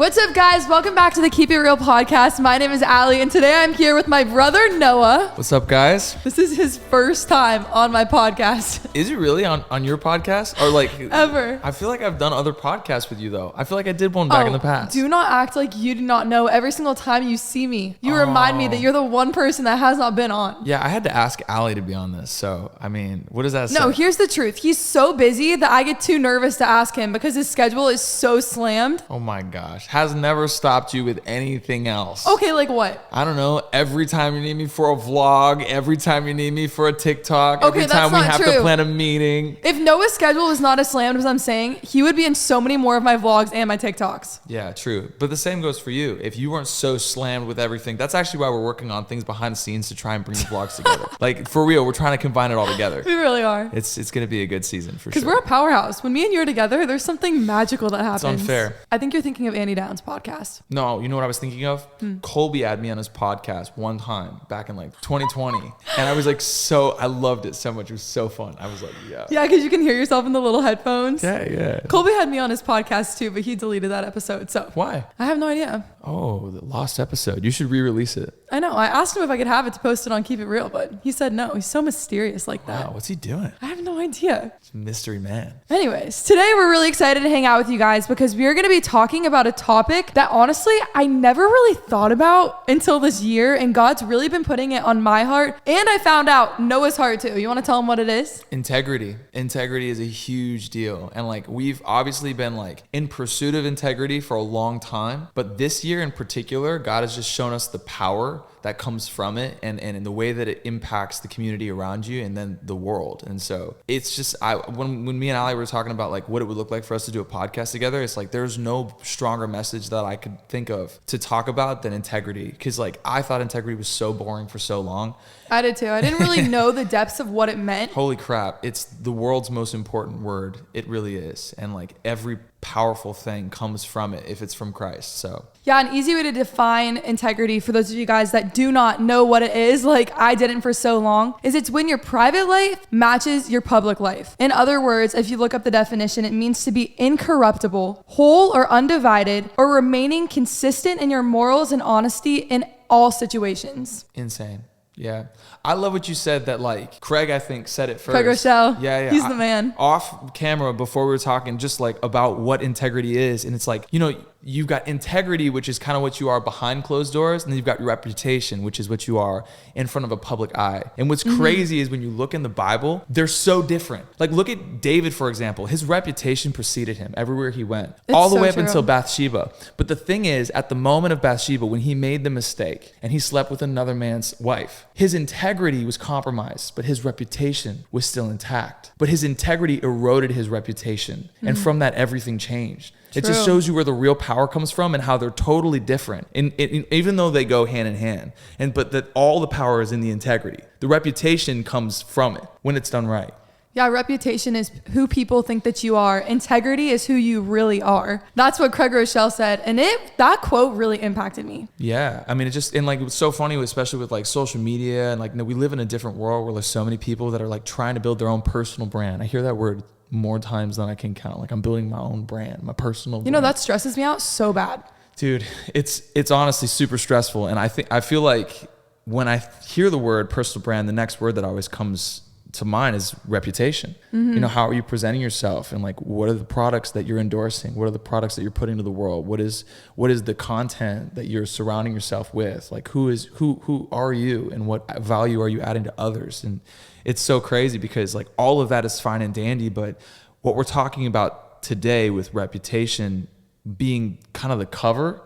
What's up, guys? Welcome back to the Keep It Real podcast. My name is Allie, and today I'm here with my brother, Noah. What's up, guys? This is his first time on my podcast. Is it really on your podcast? Or like... Ever. I feel like I've done other podcasts with you, though. I feel like I did one back in the past. Do not act like you do not know. Every single time you see me, you remind me that you're the one person that has not been on. Yeah, I had to ask Allie to be on this. So, I mean, what does that say? No, here's the truth. He's so busy that I get too nervous to ask him because his schedule is so slammed. Oh my gosh. Has never stopped you with anything else. Okay, like what? I don't know. Every time you need me for a vlog, every time you need me for a TikTok, Okay, every time we have true. to plan a meeting. If Noah's schedule is not as slammed as I'm saying, he would be in so many more of my vlogs and my TikToks. Yeah, true. But the same goes for you. If you weren't so slammed with everything, that's actually why we're working on things behind the scenes to try and bring the vlogs together. Like, for real, we're trying to combine it all together. We really are. It's going to be a good season for sure. Because we're a powerhouse. When me and you are together, there's something magical that happens. It's unfair. I think you're thinking of Andy Downs' podcast. No, you know what I was thinking of? Colby had me on his podcast one time back in like 2020. And I was like I loved it so much. It was so fun. I was like, yeah. Yeah, because you can hear yourself in the little headphones. Yeah. Colby had me on his podcast too, but he deleted that episode. So Why? I have no idea. Oh, the lost episode. You should re-release it. I know. I asked him if I could have it to post it on Keep It Real, but he said no. He's so mysterious like that. Wow, what's he doing? I have no idea. He's a mystery man. Anyways, today we're really excited to hang out with you guys because we are going to be talking about a topic that honestly I never really thought about until this year, and God's really been putting it on my heart, and I found out Noah's heart too. You want to tell him what it is? Integrity. Integrity is a huge deal. And like we've obviously been like in pursuit of integrity for a long time, but this year in particular, God has just shown us the power that comes from it and in the way that it impacts the community around you and then the world. And so it's just, when me and Allie were talking about like what it would look like for us to do a podcast together, it's like there's no stronger message that I could think of to talk about than integrity. Because like I thought integrity was so boring for so long. I did too. I didn't really know the depths of what it meant. Holy crap. It's the world's most important word. It really is. And like every powerful thing comes from it if it's from Christ. So yeah, an easy way to define integrity for those of you guys that do not know what it is, like I didn't for so long, is it's when your private life matches your public life. In other words, if you look up the definition, it means to be incorruptible, whole or undivided, or remaining consistent in your morals and honesty in all situations. Insane. Yeah. I love what you said that like Craig, I think, said it first. Craig Rochelle. Yeah. He's the man. Off camera before we were talking just like about what integrity is. And it's like, you know, you've got integrity, which is kind of what you are behind closed doors. And then you've got your reputation, which is what you are in front of a public eye. And what's crazy is when you look in the Bible, they're so different. Like look at David, for example. His reputation preceded him everywhere he went. All the way up until Bathsheba. But the thing is, at the moment of Bathsheba, when he made the mistake and he slept with another man's wife, his integrity was compromised, but his reputation was still intact. But his integrity eroded his reputation. And from that, everything changed. It just shows you where the real power comes from and how they're totally different. Even though they go hand in hand. But that all the power is in the integrity. The reputation comes from it when it's done right. Yeah, reputation is who people think that you are. Integrity is who you really are. That's what Craig Rochelle said. And that quote really impacted me. Yeah. I mean, it was so funny, especially with like social media and like, we live in a different world where there's so many people that are like trying to build their own personal brand. I hear that word more times than I can count. Like I'm building my own brand, my personal brand. You know, that stresses me out so bad. Dude, it's honestly super stressful. And I feel like when I hear the word personal brand, the next word that always comes to mind is reputation. You know, how are you presenting yourself, and like what are the products that you're endorsing? What are the products that you're putting to the world? What is the content that you're surrounding yourself with? Like who are you, and what value are you adding to others? And it's so crazy because like all of that is fine and dandy, but what we're talking about today with reputation being kind of the cover,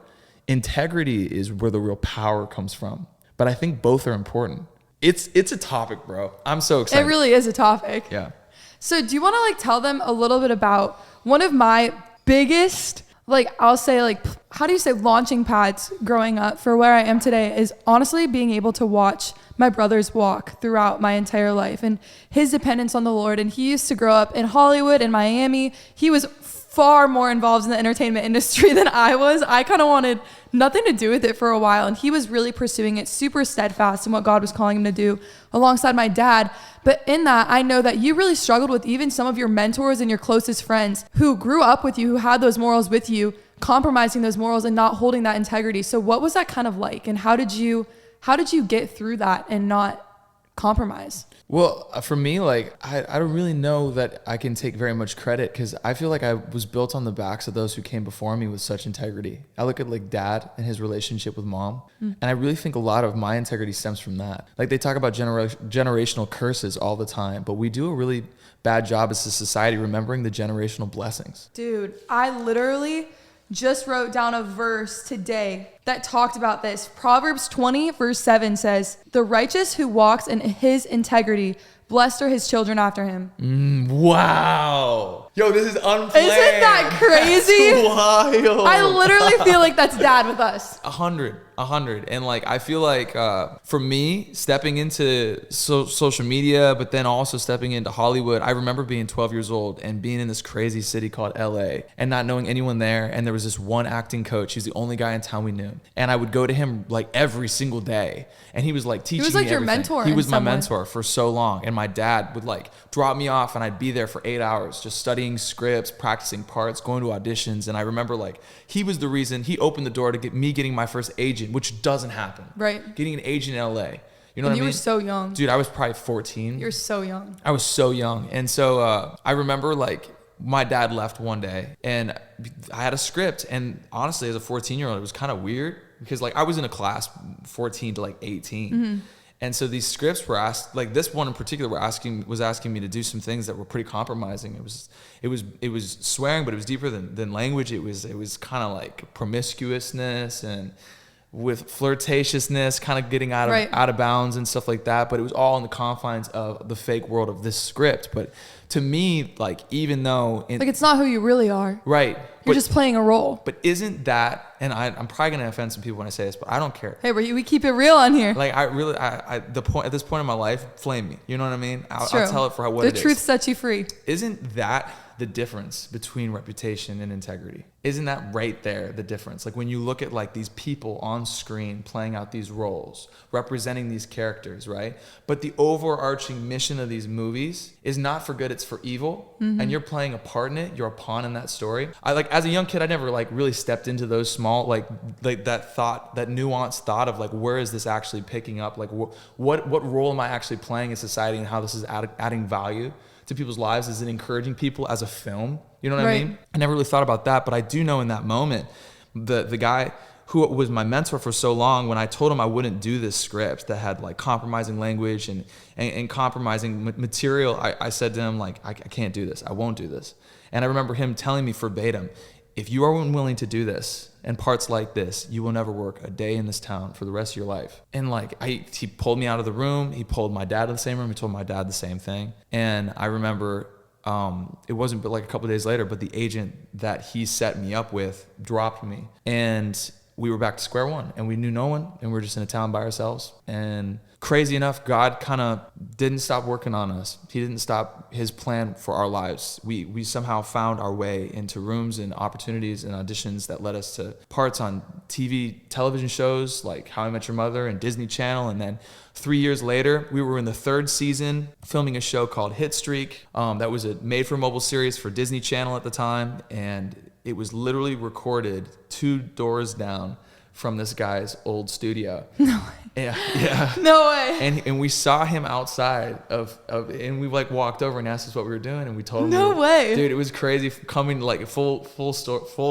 integrity is where the real power comes from. But I think both are important. It's a topic, bro. I'm so excited. It really is a topic. Yeah. So do you want to like tell them a little bit about one of my biggest, like I'll say like, how do you say launching pads growing up for where I am today is honestly being able to watch my brother's walk throughout my entire life and his dependence on the Lord. And he used to grow up in Hollywood and Miami. He was far more involved in the entertainment industry than I was. I kind of wanted nothing to do with it for a while, and he was really pursuing it super steadfast in what God was calling him to do alongside my dad. But in that, I know that you really struggled with even some of your mentors and your closest friends who grew up with you, who had those morals with you, compromising those morals and not holding that integrity. So what was that kind of like? And how did you get through that and not compromise? Well, for me, like, I don't really know that I can take very much credit, because I feel like I was built on the backs of those who came before me with such integrity. I look at like dad and his relationship with mom, and I really think a lot of my integrity stems from that. Like, they talk about generational curses all the time, but we do a really bad job as a society remembering the generational blessings. Dude, I literally just wrote down a verse today that talked about this. Proverbs 20 verse 7 says, "The righteous who walks in his integrity, blessed are his children after him." Wow. Yo, this is unplanned. Isn't that crazy? That's wild. I literally feel like that's dad with us. 100. And like, I feel like for me, stepping into social media, but then also stepping into Hollywood, I remember being 12 years old and being in this crazy city called LA and not knowing anyone there. And there was this one acting coach. He's the only guy in town we knew. And I would go to him like every single day. And he was like teaching me everything. He was like your mentor. He was my mentor for so long. And my dad would like drop me off and I'd be there for 8 hours just studying scripts, practicing parts, going to auditions. And I remember like he was the reason he opened the door to getting my first agent, which doesn't happen. Right. Getting an agent in LA. You know what I mean? You were so young. Dude, I was probably 14. You're so young. I was so young. And so I remember like my dad left one day and I had a script. And honestly, as a 14-year-old, it was kind of weird because like I was in a class 14 to like 18. Mm-hmm. And so these scripts were asked, like this one in particular was asking me to do some things that were pretty compromising. It was swearing, but it was deeper than language. It was kind of like promiscuousness and with flirtatiousness, kind of getting out of bounds and stuff like that. But it was all in the confines of the fake world of this script. But to me, like, even though like it's not who you really are. Right. You're just playing a role. But isn't that, and I'm probably going to offend some people when I say this, but I don't care. Hey, we keep it real on here. Like, at this point in my life, flame me. You know what I mean? I'll tell it for what it is. The truth sets you free. Isn't that the difference between reputation and integrity? Isn't that right there the difference? Like when you look at like these people on screen playing out these roles, representing these characters, right? But the overarching mission of these movies is not for good, it's for evil. Mm-hmm. And you're playing a part in it. You're a pawn in that story. I like as a young kid, I never like really stepped into those small like that nuanced thought of like, where is this actually picking up? Like what role am I actually playing in society and how this is adding value to people's lives? Is it encouraging people as a film? You know what I mean? I never really thought about that, but I do know in that moment, the guy who was my mentor for so long, when I told him I wouldn't do this script that had like compromising language and compromising material, I said to him like, I can't do this. I won't do this. And I remember him telling me verbatim, if you are unwilling to do this and parts like this, you will never work a day in this town for the rest of your life. And like, he pulled me out of the room. He pulled my dad to the same room. He told my dad the same thing. And I remember, it wasn't but like a couple of days later, but the agent that he set me up with dropped me. And we were back to square one and we knew no one and we were just in a town by ourselves. And crazy enough, God kind of didn't stop working on us. He didn't stop his plan for our lives. We somehow found our way into rooms and opportunities and auditions that led us to parts on television shows like How I Met Your Mother and Disney Channel. And then 3 years later, we were in the 3rd season filming a show called Hit Streak. That was a made-for-mobile series for Disney Channel at the time. And it was literally recorded 2 doors down from this guy's old studio. No way. Yeah. No way. And we saw him outside and we like walked over and asked us what we were doing and we told him. No way. Dude, it was crazy coming like a full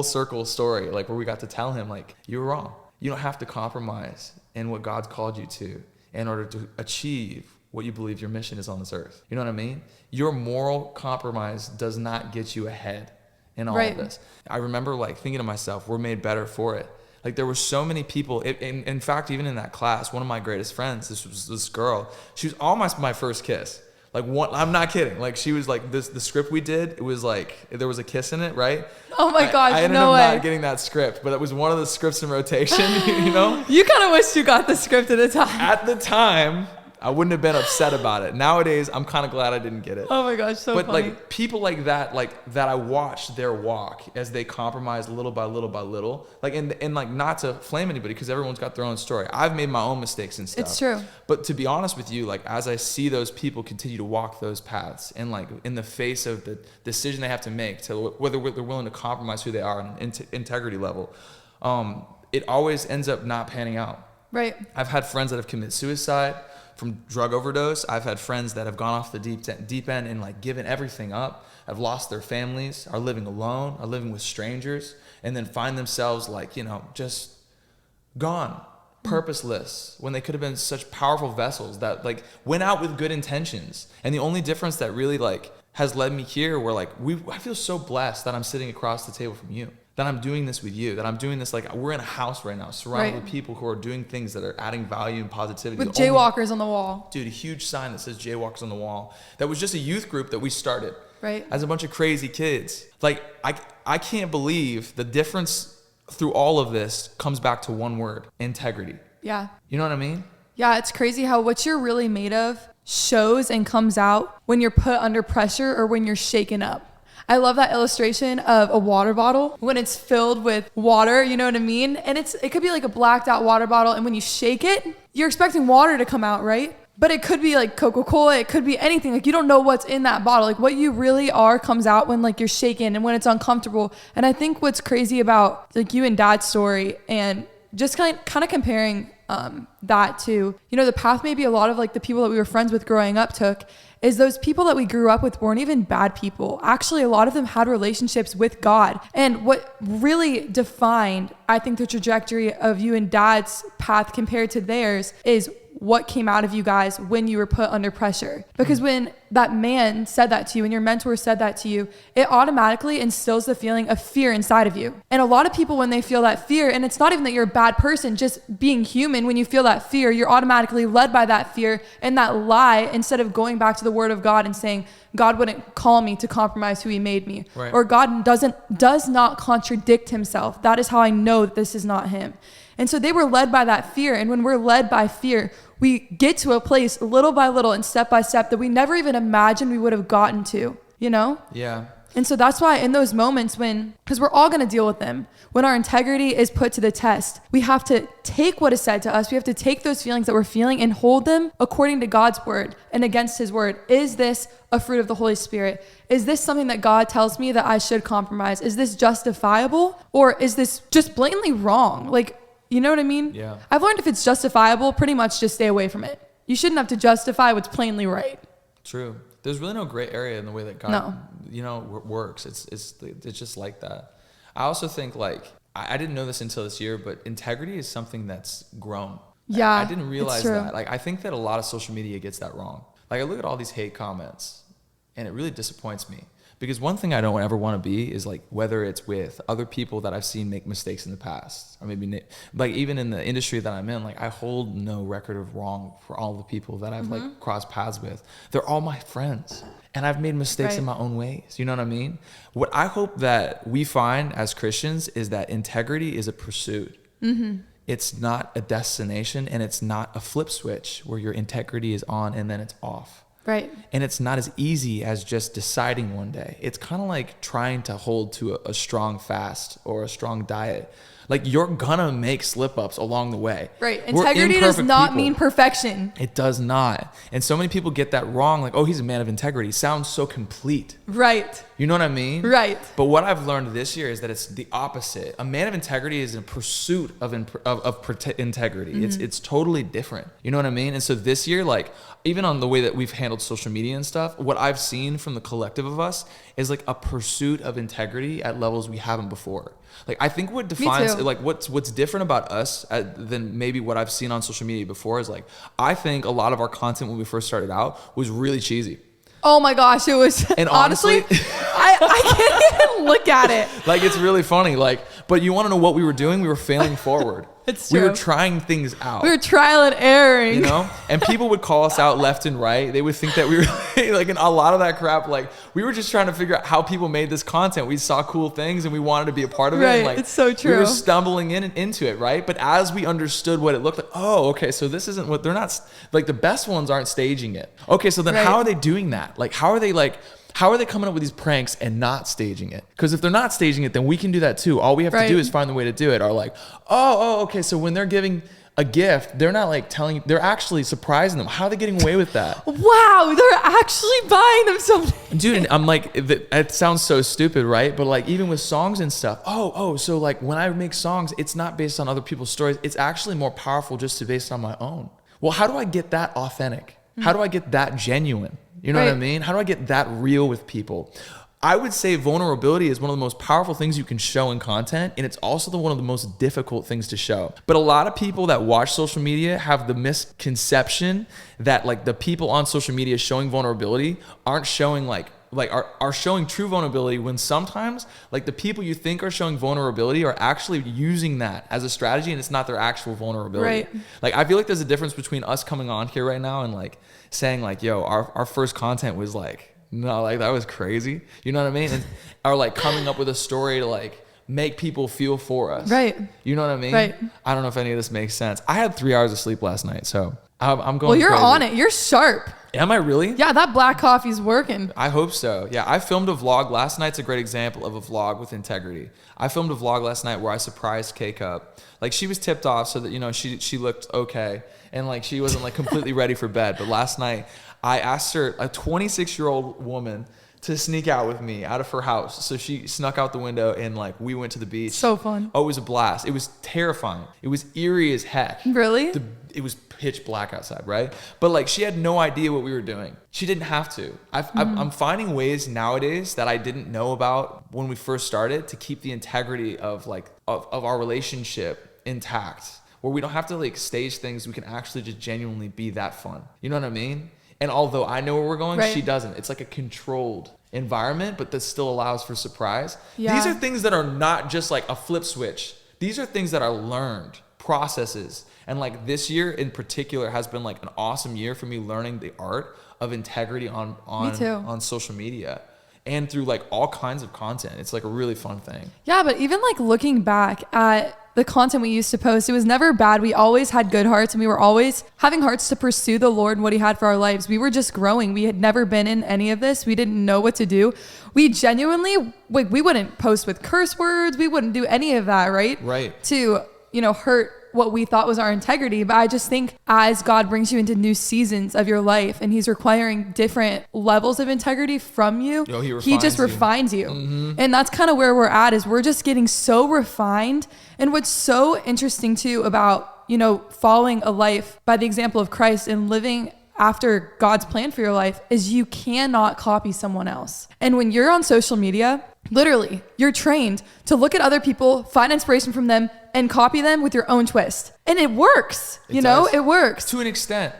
circle story, like where we got to tell him like, you were wrong. You don't have to compromise in what God's called you to in order to achieve what you believe your mission is on this earth. You know what I mean? Your moral compromise does not get you ahead in all of this. I remember like thinking to myself, we're made better for it. Like there were so many people. In fact, even in that class, one of my greatest friends, this girl, she was almost my first kiss. Like one, I'm not kidding. Like she was like the script we did, it was like there was a kiss in it, right? Oh my gosh, I ended no up way. not getting that script, but it was one of the scripts in rotation, you know? You kind of wish you got the script at the time. At the time, I wouldn't have been upset about it. Nowadays, I'm kind of glad I didn't get it. Oh my gosh, so but funny. like people like that I watched their walk as they compromised little by little by little. Like and like not to flame anybody because everyone's got their own story. I've made my own mistakes and stuff. It's true. But to be honest with you, like as I see those people continue to walk those paths and like in the face of the decision they have to make to whether they're willing to compromise who they are on an integrity level, it always ends up not panning out. Right. I've had friends that have committed suicide from drug overdose. I've had friends that have gone off the deep end and like given everything up, have lost their families, are living alone, are living with strangers, and then find themselves like, you know, just gone, purposeless, when they could have been such powerful vessels that like went out with good intentions. And the only difference that really like has led me here where like I feel so blessed that I'm sitting across the table from you, that I'm doing this with you, that I'm doing this, like we're in a house right now surrounded with people who are doing things that are adding value and positivity. With JWLKRS on the wall. Dude, a huge sign that says JWLKRS on the wall. That was just a youth group that we started. Right. As a bunch of crazy kids. Like, I can't believe the difference through all of this comes back to one word: integrity. Yeah. You know what I mean? Yeah, it's crazy how what you're really made of shows and comes out when you're put under pressure or when you're shaken up. I love that illustration of a water bottle when it's filled with water, you know what I mean? And it could be like a blacked out water bottle, and when you shake it, you're expecting water to come out, right? But it could be like Coca-Cola, it could be anything. Like you don't know what's in that bottle. Like what you really are comes out when like you're shaken and when it's uncomfortable. And I think what's crazy about like you and Dad's story and just kind of comparing that to, you know, the path maybe a lot of like the people that we were friends with growing up took, is those people that we grew up with weren't even bad people. Actually, a lot of them had relationships with God. And what really defined, I think, the trajectory of you and Dad's path compared to theirs is what came out of you guys when you were put under pressure. Because when that man said that to you and your mentor said that to you, it automatically instills the feeling of fear inside of you. And a lot of people, when they feel that fear, and it's not even that you're a bad person, just being human, when you feel that fear, you're automatically led by that fear and that lie, instead of going back to the word of God and saying, God wouldn't call me to compromise who he made me. Right. Or God does not contradict himself. That is how I know that this is not him. And so they were led by that fear. And when we're led by fear, we get to a place little by little and step by step that we never even imagined we would have gotten to, you know? Yeah. And so that's why in those moments because we're all going to deal with them, when our integrity is put to the test, we have to take what is said to us. We have to take those feelings that we're feeling and hold them according to God's word and against his word. Is this a fruit of the Holy Spirit? Is this something that God tells me that I should compromise? Is this justifiable? Or is this just blatantly wrong? Like, you know what I mean? Yeah. I've learned if it's justifiable, pretty much just stay away from it. You shouldn't have to justify what's plainly right. True. There's really no gray area in the way that God, you know, works. It's just like that. I also think like, I didn't know this until this year, but integrity is something that's grown. Yeah, I didn't realize it's true. that. Like, I think that a lot of social media gets that wrong. Like, I look at all these hate comments and it really disappoints me. Because one thing I don't ever want to be is like, whether it's with other people that I've seen make mistakes in the past, or maybe like even in the industry that I'm in, like I hold no record of wrong for all the people that I've like crossed paths with. They're all my friends, and I've made mistakes in my own ways. You know what I mean? What I hope that we find as Christians is that integrity is a pursuit. Mm-hmm. It's not a destination, and it's not a flip switch where your integrity is on and then it's off. Right. And it's not as easy as just deciding one day. It's kind of like trying to hold to a strong fast or a strong diet. Like you're gonna make slip ups along the way. Right. Integrity does not mean perfection. It does not. And so many people get that wrong. Like, oh, he's a man of integrity. Sounds so complete. Right. You know what I mean? Right. But what I've learned this year is that it's the opposite. A man of integrity is in pursuit of integrity. Mm-hmm. It's totally different. You know what I mean? And so this year, like, even on the way that we've handled social media and stuff, what I've seen from the collective of us is like a pursuit of integrity at levels we haven't before. Like, I think what defines, like, what's different about us than maybe what I've seen on social media before is like, I think a lot of our content when we first started out was really cheesy. Oh my gosh, it was. And honestly, I can't even look at it. Like, it's really funny. Like, but you want to know what we were doing? We were failing forward. It's We were true. trying things out. We were trial and erroring. You know, and people would call us out left and right. They would think that we were like, and a lot of that crap, like we were just trying to figure out how people made this content. We saw cool things and we wanted to be a part of it. Right, And like, it's so We true. were stumbling into it, right? But as we understood what it looked like, oh, okay, so this isn't what they're not like. The best ones aren't staging it. Okay, so then Right. how are they doing that? Like, how are they coming up with these pranks and not staging it? Because if they're not staging it, then we can do that too. All we have to do Right. is find the way to do it. Or like, oh, okay, so when they're giving a gift, they're not like telling, they're actually surprising them. How are they getting away with that? Wow, they're actually buying them something. Dude, and I'm like, it sounds so stupid, right? But like, even with songs and stuff, so like when I make songs, it's not based on other people's stories. It's actually more powerful just to based on my own. Well, how do I get that authentic? How do I get that genuine? You know what I Right. mean? How do I get that real with people? I would say vulnerability is one of the most powerful things you can show in content, and it's also one of the most difficult things to show. But a lot of people that watch social media have the misconception that like the people on social media showing vulnerability aren't showing are showing true vulnerability, when sometimes like the people you think are showing vulnerability are actually using that as a strategy, and it's not their actual vulnerability. Right. Like I feel like there's a difference between us coming on here right now and like saying like, yo, our first content was like, no, like that was crazy. You know what I mean? And or like coming up with a story to like make people feel for us. Right. You know what I mean? Right. I don't know if any of this makes sense. I had 3 hours of sleep last night, so I'm going Well, you're crazy. on it. You're sharp. Am I really? Yeah, that black coffee's working. I hope so. Yeah, I filmed a vlog. Last night's a great example of a vlog with integrity. I filmed a vlog last night where I surprised K-Cup. Like she was tipped off so that, you know, she looked okay. And like she wasn't like completely ready for bed. But last night I asked her, a 26-year-old woman, to sneak out with me out of her house. So she snuck out the window and like we went to the beach. So fun. Oh, it was a blast. It was terrifying. It was eerie as heck. Really? It was pitch black outside, right? But like she had no idea what we were doing. She didn't have to. I'm finding ways nowadays that I didn't know about when we first started to keep the integrity of like of our relationship intact, where we don't have to like stage things. We can actually just genuinely be that fun. You know what I mean? And although I know where we're going, Right. she doesn't. It's like a controlled environment, but that still allows for surprise. Yeah. These are things that are not just like a flip switch. These are things that are learned processes. And like this year in particular has been like an awesome year for me learning the art of integrity on social media and through like all kinds of content. It's like a really fun thing. Yeah, but even like looking back at the content we used to post, it was never bad. We always had good hearts, and we were always having hearts to pursue the Lord and what he had for our lives. We were just growing. We had never been in any of this. We didn't know what to do. We genuinely, like, we wouldn't post with curse words. We wouldn't do any of that, right? Right. To, you know, hurt what we thought was our integrity. But I just think as God brings you into new seasons of your life and he's requiring different levels of integrity from you, he just refines you. Mm-hmm. And that's kind of where we're at, is we're just getting so refined. And what's so interesting too about, you know, following a life by the example of Christ and living after God's plan for your life is you cannot copy someone else. And when you're on social media, literally, you're trained to look at other people, find inspiration from them, and copy them with your own twist. And it works. It works. To an extent.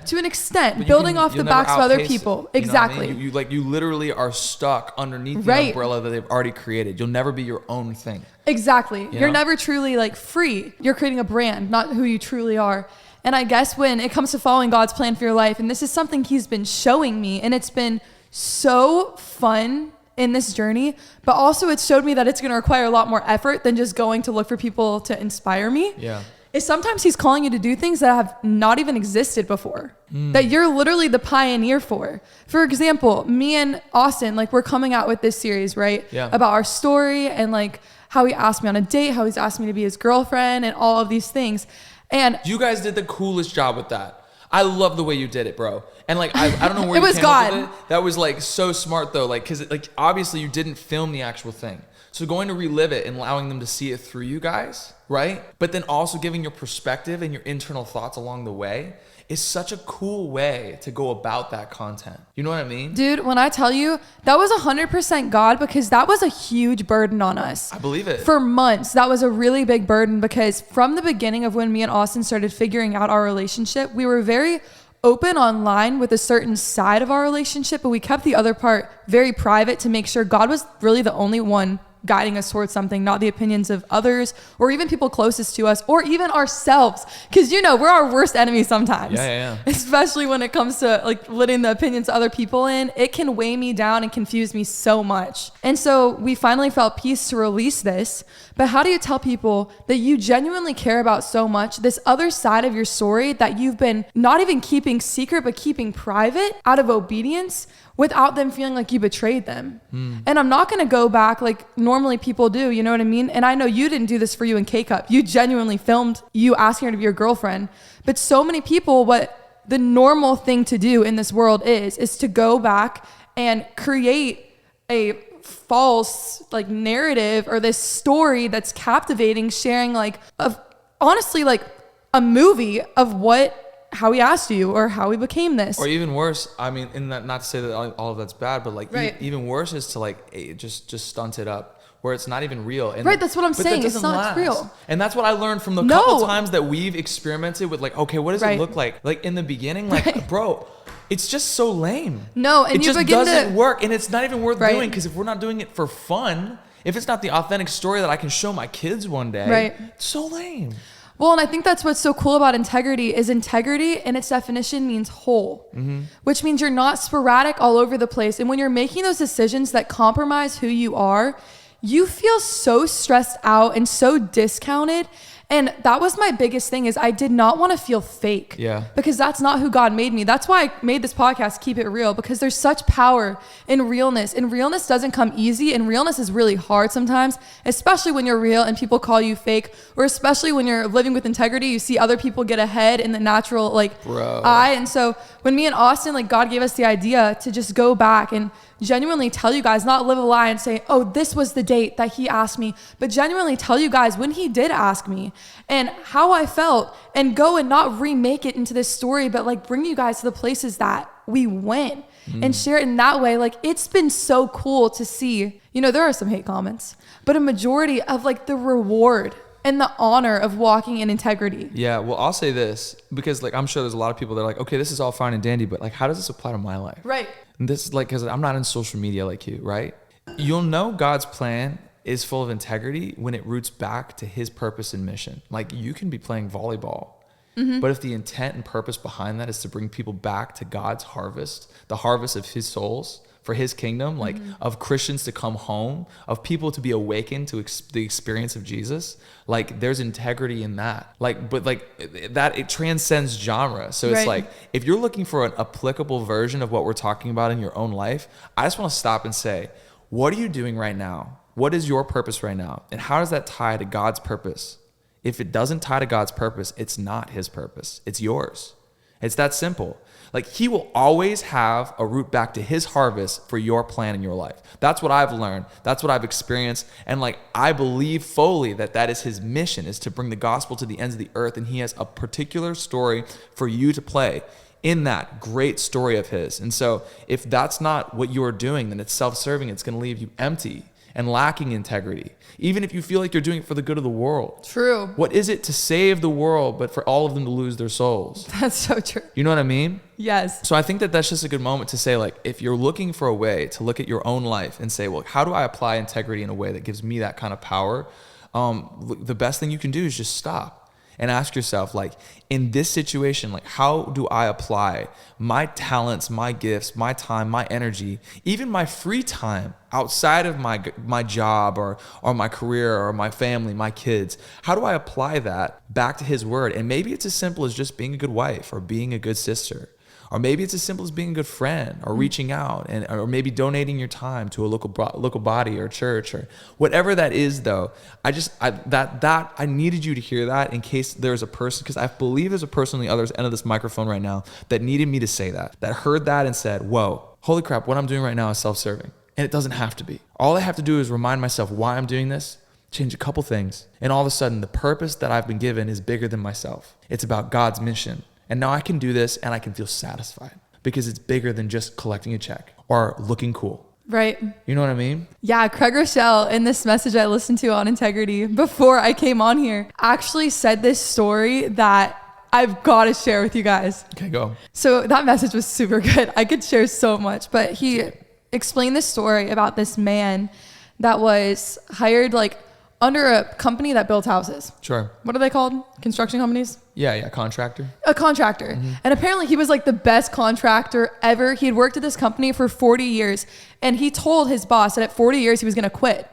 But building off the backs of other people. Exactly. You know what I mean? You literally are stuck underneath the umbrella that they've already created. You'll never be your own thing. Exactly. You're never truly like free. You're creating a brand, not who you truly are. And I guess when it comes to following God's plan for your life, and this is something he's been showing me, and it's been so fun in this journey, but also it's showed me that it's going to require a lot more effort than just going to look for people to inspire me. Yeah. Is sometimes he's calling you to do things that have not even existed before, that you're literally the pioneer for. For example, me and Austin, like, we're coming out with this series, right? Yeah. About our story and like how he asked me on a date, how he's asked me to be his girlfriend, and all of these things. And you guys did the coolest job with that. I love the way you did it, bro. And like, I don't know where It you was came God. up with it. That was like so smart though. Like, cause like obviously you didn't film the actual thing. So going to relive it and allowing them to see it through you guys, right? But then also giving your perspective and your internal thoughts along the way is such a cool way to go about that content. You know what I mean? dude, when I tell you, that was 100% God, because that was a huge burden on us. I believe it. For months, that was a really big burden, because from the beginning of when me and Austin started figuring out our relationship, we were very open online with a certain side of our relationship, but we kept the other part very private to make sure God was really the only one guiding us towards something, not the opinions of others or even people closest to us or even ourselves. Because, you know, we're our worst enemy sometimes. Yeah. Especially when it comes to like letting the opinions of other people in. It can weigh me down and confuse me so much. And so we finally felt peace to release this. But how do you tell people that you genuinely care about so much, this other side of your story that you've been not even keeping secret, but keeping private out of obedience without them feeling like you betrayed them? And I'm not going to go back like normally people do, you know what I mean? And I know you didn't do this for you in K-Cup. You genuinely filmed you asking her to be your girlfriend. But so many people, what the normal thing to do in this world is to go back and create a false like narrative or this story that's captivating, sharing like of honestly like a movie of how he asked you or how he became this. Or even worse, I mean, in that, not to say that all of that's bad, but like even worse is to like just stunt it up where it's not even real. And that's what I'm saying. It's not real. And that's what I learned from the couple times that we've experimented with like, okay, what does it look like? Like in the beginning, like bro, it's just so lame. No, and it just doesn't work, and it's not even worth doing, because if we're not doing it for fun, if it's not the authentic story that I can show my kids one day, it's so lame. Well, and I think that's what's so cool about integrity is integrity in its definition means whole, which means you're not sporadic all over the place. And when you're making those decisions that compromise who you are, you feel so stressed out and so discounted. And that was my biggest thing is I did not want to feel fake. Yeah. Because that's not who God made me. That's why I made this podcast, Keep It Real, because there's such power in realness. And realness doesn't come easy. And realness is really hard sometimes, especially when you're real and people call you fake, or especially when you're living with integrity, you see other people get ahead in the natural eye. And so when me and Austin, like God gave us the idea to just go back and genuinely tell you guys, not live a lie and say, oh, this was the date that he asked me, but genuinely tell you guys when he did ask me and how I felt, and go and not remake it into this story, but like bring you guys to the places that we went and share it in that way. Like it's been so cool to see, you know, there are some hate comments, but a majority of like the reward and the honor of walking in integrity. Yeah, well, I'll say this, because like I'm sure there's a lot of people that are like, okay, this is all fine and dandy, but like how does this apply to my life? Right. And this is like, because I'm not in social media like you, right? You'll know God's plan is full of integrity when it roots back to his purpose and mission. Like you can be playing volleyball, but if the intent and purpose behind that is to bring people back to God's harvest, the harvest of his souls for his kingdom, like of Christians to come home, of people to be awakened to the experience of Jesus, like there's integrity in that. Like, but like that, it transcends genre. So it's like, if you're looking for an applicable version of what we're talking about in your own life, I just want to stop and say, what are you doing right now? What is your purpose right now? And how does that tie to God's purpose? If it doesn't tie to God's purpose, it's not his purpose. It's yours. It's that simple. Like he will always have a route back to his harvest for your plan in your life. That's what I've learned. That's what I've experienced. And like, I believe fully that that is his mission, is to bring the gospel to the ends of the earth. And he has a particular story for you to play in that great story of his. And so if that's not what you're doing, then it's self-serving. It's going to leave you empty and lacking integrity, even if you feel like you're doing it for the good of the world. True. What is it to save the world, but for all of them to lose their souls? That's so true. You know what I mean? Yes. So I think that that's just a good moment to say, like, if you're looking for a way to look at your own life and say, well, how do I apply integrity in a way that gives me that kind of power? The best thing you can do is just stop and ask yourself, like, in this situation, like, how do I apply my talents, my gifts, my time, my energy, even my free time outside of my job or my career or my family, my kids? How do I apply that back to his word? And maybe it's as simple as just being a good wife or being a good sister. Or maybe it's as simple as being a good friend or reaching out, or maybe donating your time to a local body or church or whatever that is. Though I needed you to hear that in case there's a person, because I believe there's a person on the other end of this microphone right now that needed me to say that heard that and said, whoa, holy crap, what I'm doing right now is self-serving. And it doesn't have to be. All I have to do is remind myself why I'm doing this, change a couple things, and all of a sudden the purpose that I've been given is bigger than myself. It's about God's mission. And now I can do this and I can feel satisfied because it's bigger than just collecting a check or looking cool. Right. You know what I mean? Yeah. Craig Rochelle, in this message I listened to on integrity before I came on here, actually said this story that I've got to share with you guys. Okay, go. So that message was super good. I could share so much, but he explained this story about this man that was hired like under a company that builds houses. Sure. What are they called? Construction companies? Yeah. Contractor. A contractor. And apparently he was like the best contractor ever. He had worked at this company for 40 years and he told his boss that at 40 years he was going to quit.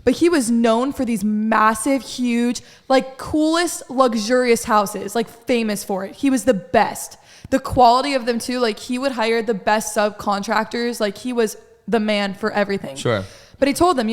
But he was known for these massive, huge, like coolest, luxurious houses, like famous for it. He was the best. The quality of them too, like he would hire the best subcontractors. Like he was the man for everything. Sure. But he told them,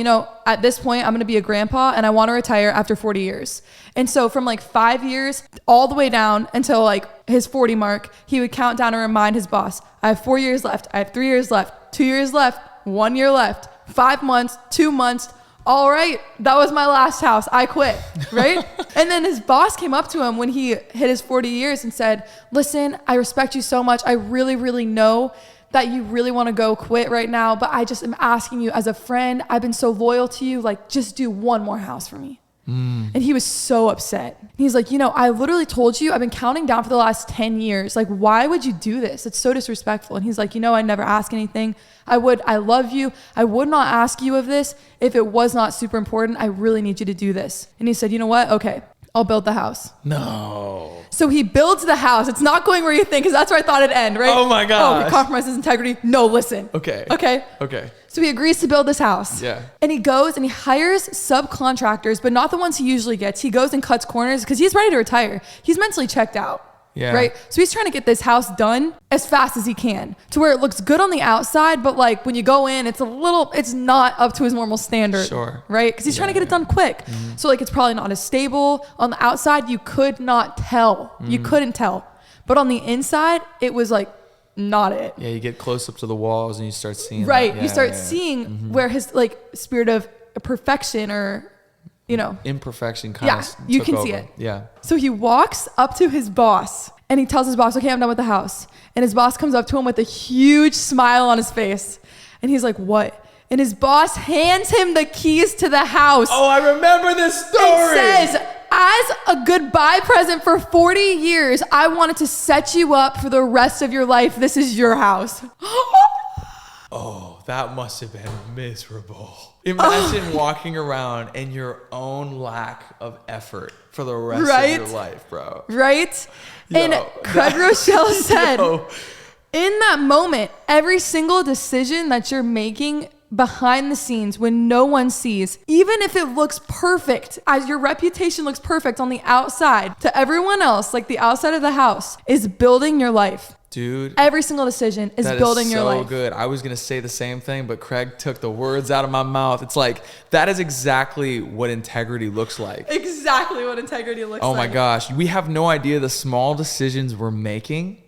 at this point, I'm going to be a grandpa and I want to retire after 40 years. And so from like 5 years all the way down until like his 40 mark, he would count down and remind his boss, I have 4 years left. I have 3 years left, 2 years left, 1 year left, 5 months, 2 months. All right, that was my last house. I quit, right? And then his boss came up to him when he hit his 40 years and said, listen, I respect you so much. I really, really know that you really want to go quit right now, but I just am asking you as a friend. I've been so loyal to you. Like, just do one more house for me. And he was so upset. He's like, I literally told you I've been counting down for the last 10 years. Like, why would you do this? It's so disrespectful. And he's like, I never ask anything. I love you. I would not ask you of this if it was not super important. I really need you to do this. And he said, you know what? Okay, I'll build the house. No. So he builds the house. It's not going where you think, because that's where I thought it'd end, right? Oh my gosh. Oh, he compromises integrity. No, listen. Okay. So he agrees to build this house. Yeah. And he goes and he hires subcontractors, but not the ones he usually gets. He goes and cuts corners because he's ready to retire. He's mentally checked out. Yeah. Right. So he's trying to get this house done as fast as he can to where it looks good on the outside, but like when you go in, it's not up to his normal standard. Sure. Right. Because he's trying to get it done quick. So like it's probably not as stable on the outside. You could not tell. You couldn't tell. But on the inside, it was like not it. Yeah. You get close up to the walls and you start seeing. Right. Yeah, you start seeing where his like spirit of perfection or imperfection kind of you can over. see it. Yeah. So he walks up to his boss and he tells his boss, okay, I'm done with the house. And his boss comes up to him with a huge smile on his face. And he's like, what? And his boss hands him the keys to the house. Oh, I remember this story. It says, as a goodbye present for 40 years, I wanted to set you up for the rest of your life. This is your house. Oh, that must have been miserable. Imagine walking around and your own lack of effort for the rest of your life, bro. Right? Yo, and Craig Rochelle said, in that moment, every single decision that you're making behind the scenes when no one sees, even if it looks perfect, as your reputation looks perfect on the outside to everyone else, like the outside of the house, is building your life. Dude, every single decision is building your life. So good. I was going to say the same thing, but Craig took the words out of my mouth. It's like, that is exactly what integrity looks like. Exactly what integrity looks like. Oh my gosh. We have no idea the small decisions we're making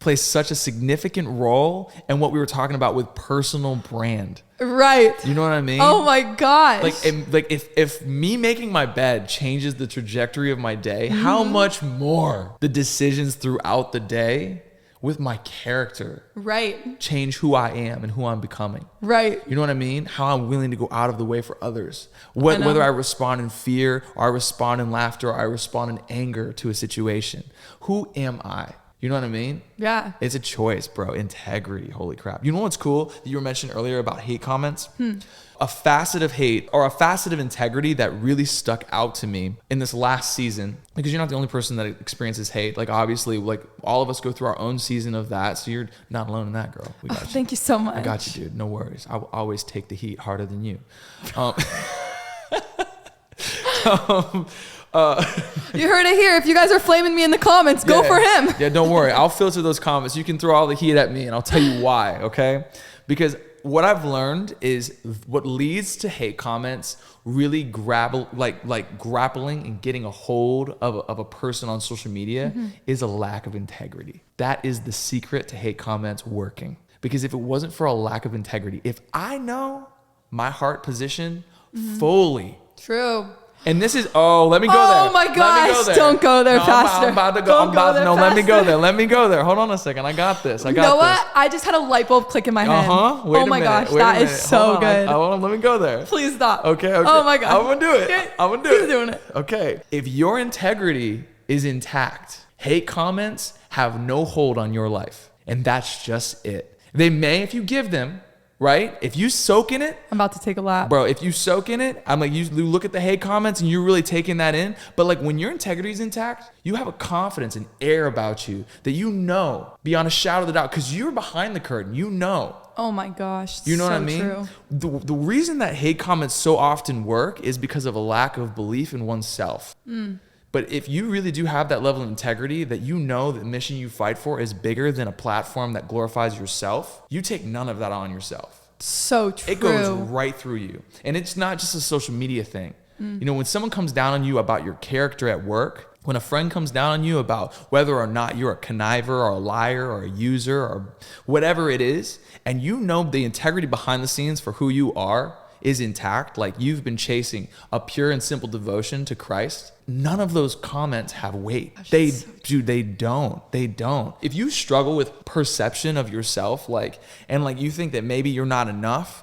play such a significant role in what we were talking about with personal brand. Right. You know what I mean? Oh my gosh. Like if me making my bed changes the trajectory of my day, how much more the decisions throughout the day with my character change who I am and who I'm becoming. Right. You know what I mean? How I'm willing to go out of the way for others. Whether I respond in fear or I respond in laughter or I respond in anger to a situation. Who am I? You know what I mean? Yeah. It's a choice, bro. Integrity. Holy crap. You know what's cool that you were mentioning earlier about hate comments? A facet of hate or a facet of integrity that really stuck out to me in this last season, because you're not the only person that experiences hate. Like obviously, like all of us go through our own season of that. So you're not alone in that, girl. We got you. Thank you so much. I got you, dude. No worries. I will always take the heat harder than you. You heard it here. If you guys are flaming me in the comments, go for him. Yeah, don't worry. I'll filter those comments. You can throw all the heat at me and I'll tell you why, okay? Because what I've learned is what leads to hate comments really grappling and getting a hold of a person on social media is a lack of integrity. That is the secret to hate comments working. Because if it wasn't for a lack of integrity, if I know my heart position fully. True. And this is, let me go there. Oh my gosh, don't go there, Pastor. I'm about to go. Let me go there. Hold on a second. I got this. You know what? I just had a light bulb click in my head. Wait a minute. Gosh, that is so good. Hold on, let me go there. Please stop. Okay. Oh my God. I'm going to do it. He's doing it. Okay. If your integrity is intact, hate comments have no hold on your life. And that's just it. They may if you give them, right? If you soak in it, I'm about to take a lap. bro, if you soak in it, I'm like, you look at the hate comments and you're really taking that in. But like when your integrity is intact, you have a confidence and air about you that you know beyond a shadow of the doubt, because you're behind the curtain, you know. Oh my gosh. You know what I mean? True. The reason that hate comments so often work is because of a lack of belief in oneself. But if you really do have that level of integrity, that you know the mission you fight for is bigger than a platform that glorifies yourself, you take none of that on yourself. So true. It goes right through you. And it's not just a social media thing. You know, when someone comes down on you about your character at work, when a friend comes down on you about whether or not you're a conniver or a liar or a user or whatever it is, and you know the integrity behind the scenes for who you are is intact, like you've been chasing a pure and simple devotion to Christ, none of those comments have weight. They don't. If you struggle with perception of yourself, and you think that maybe you're not enough,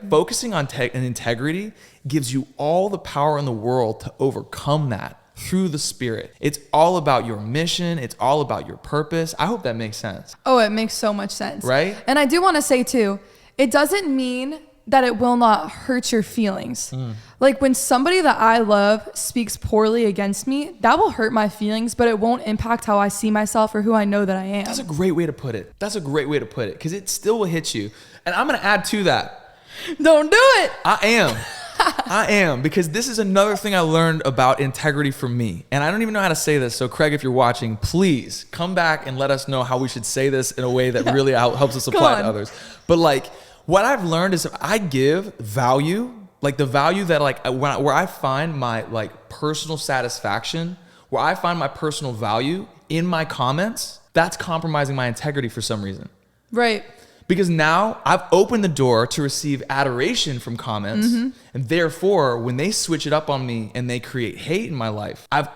focusing on integrity gives you all the power in the world to overcome that through the Spirit. It's all about your mission. It's all about your purpose. I hope that makes sense. Oh, it makes so much sense. Right? And I do want to say too, it doesn't mean that it will not hurt your feelings. Like when somebody that I love speaks poorly against me, that will hurt my feelings, but it won't impact how I see myself or who I know that I am. That's a great way to put it. Because it still will hit you. And I'm going to add to that. Don't do it. I am, because this is another thing I learned about integrity from me. And I don't even know how to say this. So Craig, if you're watching, please come back and let us know how we should say this in a way that really helps us apply to others. But what I've learned is I give value, the value that where I find my personal satisfaction, where I find my personal value in my comments, that's compromising my integrity for some reason. Right. Because now I've opened the door to receive adoration from comments. And therefore, when they switch it up on me and they create hate in my life, I've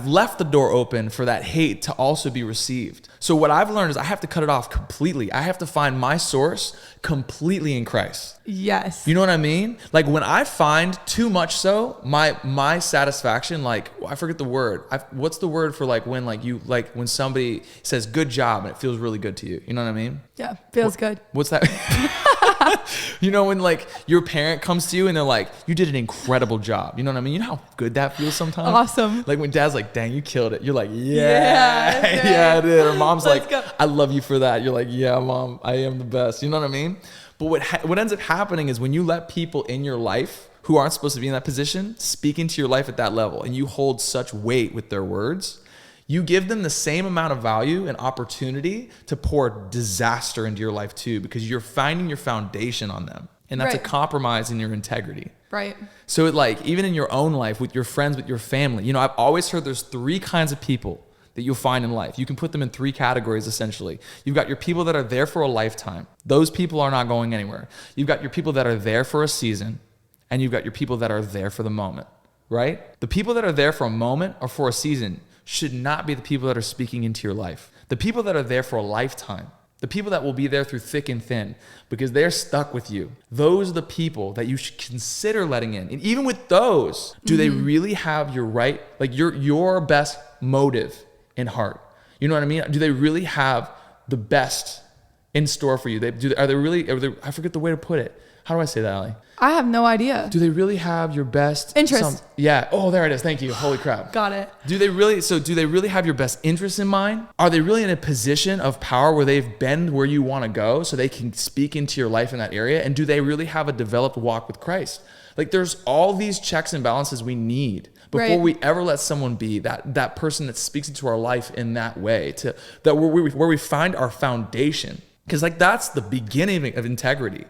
left the door open for that hate to also be received. So what I've learned is I have to cut it off completely. I have to find my source completely in Christ. Yes. You know what I mean? When I find too much so, my satisfaction, I forget the word. What's the word for when somebody says good job and it feels really good to you? You know what I mean? Yeah, feels good. What's that? You know, when your parent comes to you and they're like, you did an incredible job. You know what I mean? You know how good that feels sometimes? Awesome. When dad's like, dang, you killed it. You're like, yeah, I did. Or mom's like, I love you for that. You're like, yeah, mom, I am the best. You know what I mean? But what ends up happening is when you let people in your life who aren't supposed to be in that position speak into your life at that level, and you hold such weight with their words, you give them the same amount of value and opportunity to pour disaster into your life too, because you're finding your foundation on them. And that's a compromise in your integrity. Right. So even in your own life, with your friends, with your family, I've always heard there's 3 kinds of people that you'll find in life. You can put them in 3 categories, essentially. You've got your people that are there for a lifetime. Those people are not going anywhere. You've got your people that are there for a season, and you've got your people that are there for the moment, right? The people that are there for a moment or for a season should not be the people that are speaking into your life. The people that are there for a lifetime, the people that will be there through thick and thin because they're stuck with you, those are the people that you should consider letting in. And even with those, do they really have your your best motive in heart? You know what I mean? Do they really have the best in store for you? I forget the way to put it. How do I say that, Allie? I have no idea. Do they really have your best interest? Yeah. Oh, there it is. Thank you. Holy crap. Got it. Do they really have your best interest in mind? Are they really in a position of power where they've been where you want to go so they can speak into your life in that area? And do they really have a developed walk with Christ? There's all these checks and balances we need before we ever let someone be that person that speaks into our life in that way, where we find our foundation. Because that's the beginning of integrity.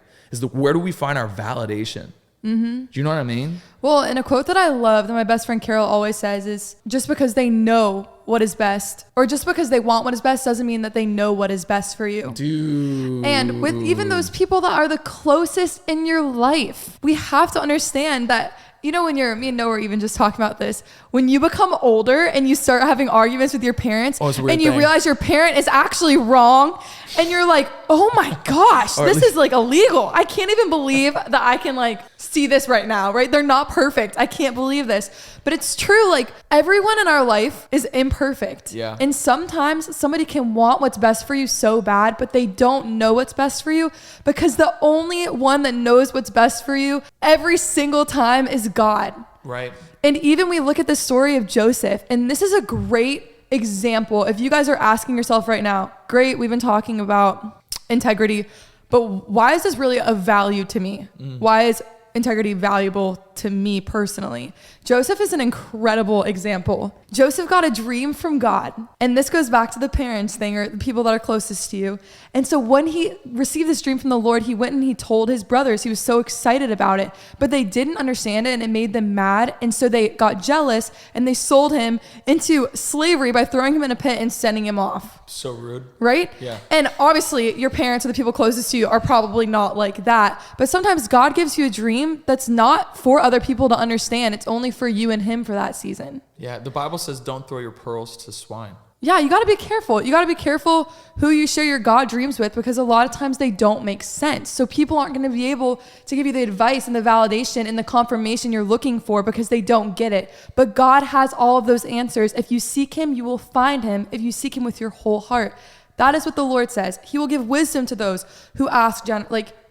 Where do we find our validation? Do you know what I mean? Well, and a quote that I love that my best friend Carol always says is, just because they know what is best, or just because they want what is best, doesn't mean that they know what is best for you. Dude. And with even those people that are the closest in your life, we have to understand that you know, me and Noah were even just talking about this, when you become older and you start having arguments with your parents and you realize your parent is actually wrong and you're like, oh my gosh, this is like illegal. I can't even believe that I can like see this right now, right? They're not perfect. I can't believe this. But it's true. Like everyone in our life is imperfect. Yeah. And sometimes somebody can want what's best for you so bad, but they don't know what's best for you, because the only one that knows what's best for you every single time is God. Right. And even we look at the story of Joseph, and this is a great example. If you guys are asking yourself right now, great, we've been talking about integrity, but why is this really of value to me? Why is integrity valuable to me personally? Joseph is an incredible example. Joseph got a dream from God. And this goes back to the parents thing, or the people that are closest to you. And so when he received this dream from the Lord, he went and he told his brothers. He was so excited about it, but they didn't understand it and it made them mad. And so they got jealous and they sold him into slavery by throwing him in a pit and sending him off. So rude. Right? Yeah. And obviously your parents or the people closest to you are probably not like that. But sometimes God gives you a dream that's not for other people to understand. It's only for you and him for that season. Yeah. The Bible says don't throw your pearls to swine. Yeah, you got to be careful. You got to be careful who you share your God dreams with, because a lot of times they don't make sense. So people aren't going to be able to give you the advice and the validation and the confirmation you're looking for because they don't get it. But God has all of those answers. If you seek him, you will find him if you seek him with your whole heart. That is what the Lord says. He will give wisdom to those who ask,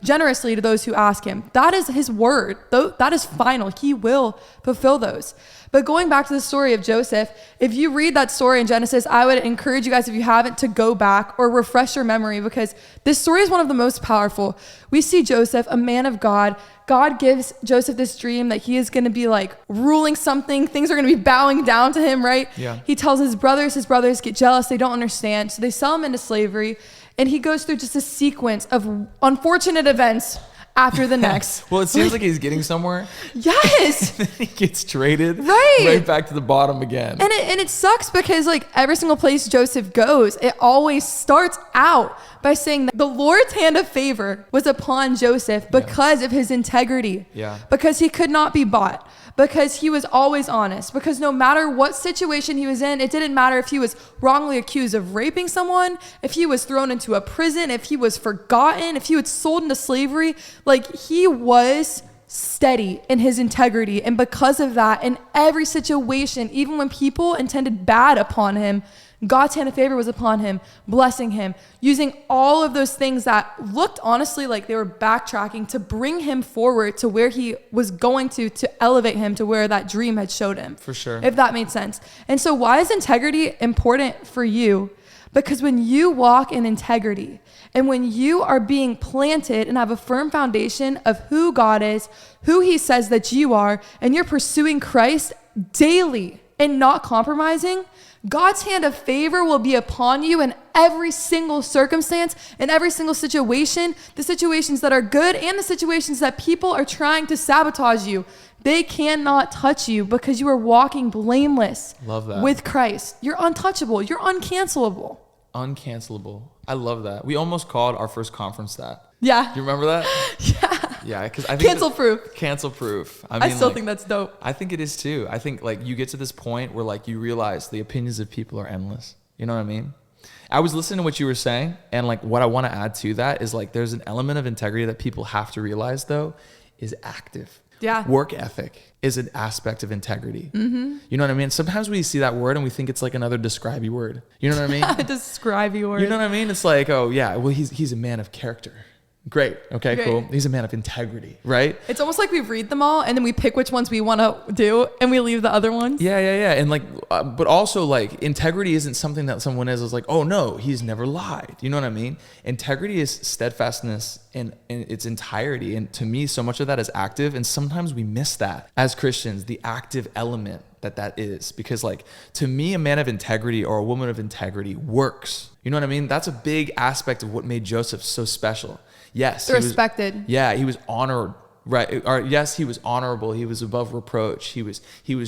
generously to those who ask him. That is his word. That is final. He will fulfill those. But going back to the story of Joseph, if you read that story in Genesis, I would encourage you guys, if you haven't, to go back or refresh your memory, because this story is one of the most powerful. We see Joseph, a man of God. God gives Joseph this dream that he is going to be like ruling something. Things are going to be bowing down to him, right? Yeah. He tells his brothers get jealous. They don't understand. So they sell him into slavery. And he goes through just a sequence of unfortunate events after the next. Well, it seems like he's getting somewhere. Yes. And then he gets traded right back to the bottom again. And it sucks because like every single place Joseph goes, it always starts out by saying that the Lord's hand of favor was upon Joseph because of his integrity. Yeah. Because he could not be bought. Because he was always honest. Because no matter what situation he was in, it didn't matter if he was wrongly accused of raping someone, if he was thrown into a prison, if he was forgotten, if he was sold into slavery, like he was steady in his integrity. And because of that, in every situation, even when people intended bad upon him, God's hand of favor was upon him, blessing him, using all of those things that looked honestly like they were backtracking to bring him forward to where he was going to elevate him to where that dream had showed him. For sure. If that made sense. And so why is integrity important for you? Because when you walk in integrity and when you are being planted and have a firm foundation of who God is, who he says that you are, and you're pursuing Christ daily and not compromising, God's hand of favor will be upon you in every single circumstance, in every single situation, the situations that are good and the situations that people are trying to sabotage you. They cannot touch you because you are walking blameless. Love that. With Christ. You're untouchable. You're uncancelable. Uncancelable. I love that. We almost called our first conference that. Yeah. You remember that? Yeah. Yeah, because I think cancel proof. Cancel proof. I still think that's dope. I think it is too. I think like you get to this point where like you realize the opinions of people are endless. You know what I mean? I was listening to what you were saying, and like what I want to add to that is like there's an element of integrity that people have to realize though is active. Yeah. Work ethic is an aspect of integrity. Mm-hmm. You know what I mean? Sometimes we see that word and we think it's like another describe-y word. You know what I mean? Describe-y word. You know what I mean? It's like, oh yeah, well he's a man of character. Great. Okay, Great. Cool. He's a man of integrity, right? It's almost like we read them all and then we pick which ones we want to do and we leave the other ones. Yeah. And like, but also like integrity isn't something that someone is like, oh no, he's never lied. You know what I mean? Integrity is steadfastness in its entirety. And to me, so much of that is active. And sometimes we miss that as Christians, the active element that is, because like to me, a man of integrity or a woman of integrity works. You know what I mean? That's a big aspect of what made Joseph so special. Yes. They're respected. He was honored, right? Or yes, he was honorable. He was above reproach. He was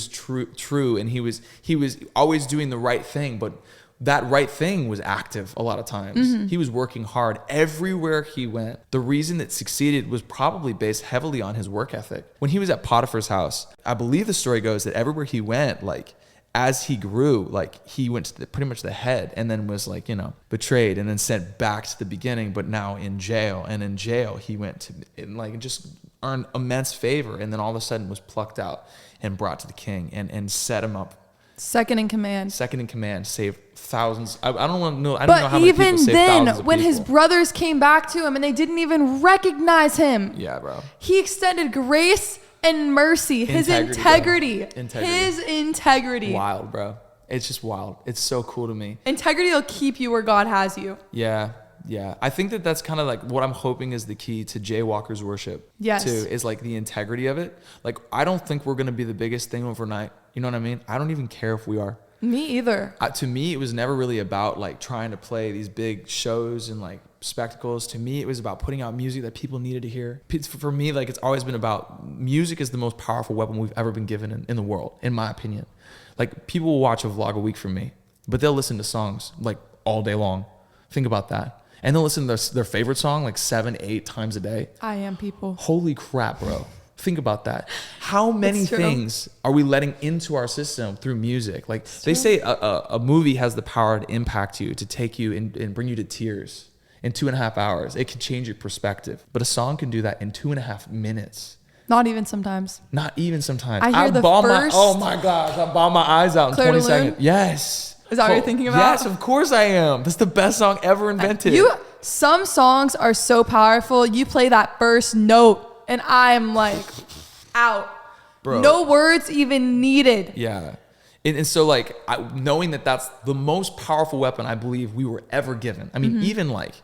true, and he was always doing the right thing. But that right thing was active a lot of times. He was working hard everywhere he went. The reason it succeeded was probably based heavily on his work ethic. When he was at Potiphar's house, I believe the story goes that everywhere he went, like as he grew, like he went to pretty much the head, and then was like, you know, betrayed and then sent back to the beginning, but now in jail. And in jail he went to like just earned immense favor, and then all of a sudden was plucked out and brought to the king and set him up. Second in command, saved thousands. I don't want to know. I don't but know how many people even saved then, thousands of when people. his brothers came back to him and they didn't even recognize him, Yeah, bro. he extended grace and mercy. His integrity. His integrity. Wild, bro. It's just wild. It's so cool to me. Integrity will keep you where God has you. Yeah. I think that's kind of like what I'm hoping is the key to JWLKRS worship. Yes. Too, is like the integrity of it. Like, I don't think we're going to be the biggest thing overnight. You know what I mean? I don't even care if we are. Me either. To me, it was never really about like trying to play these big shows and like spectacles. To me, it was about putting out music that people needed to hear. For me, like, it's always been about music is the most powerful weapon we've ever been given in the world, in my opinion. Like, people will watch a vlog a week from me, but they'll listen to songs like all day long. Think about that. And they'll listen to their favorite song like 7-8 times a day. I am people. Holy crap, bro. Think about that. How many things are we letting into our system through music? Like, they say a movie has the power to impact you, to take you and bring you to tears in 2.5 hours. It can change your perspective. But a song can do that in 2.5 minutes. Not even sometimes. Not even sometimes. I hear the first. Oh my gosh, I bawled my eyes out in 20 seconds. Yes. Is that what you're thinking about? Yes, of course I am. That's the best song ever invented. Some songs are so powerful. You play that first note and I'm like out. Bro. No words even needed. Yeah. And so like knowing that that's the most powerful weapon I believe we were ever given. I mean, even like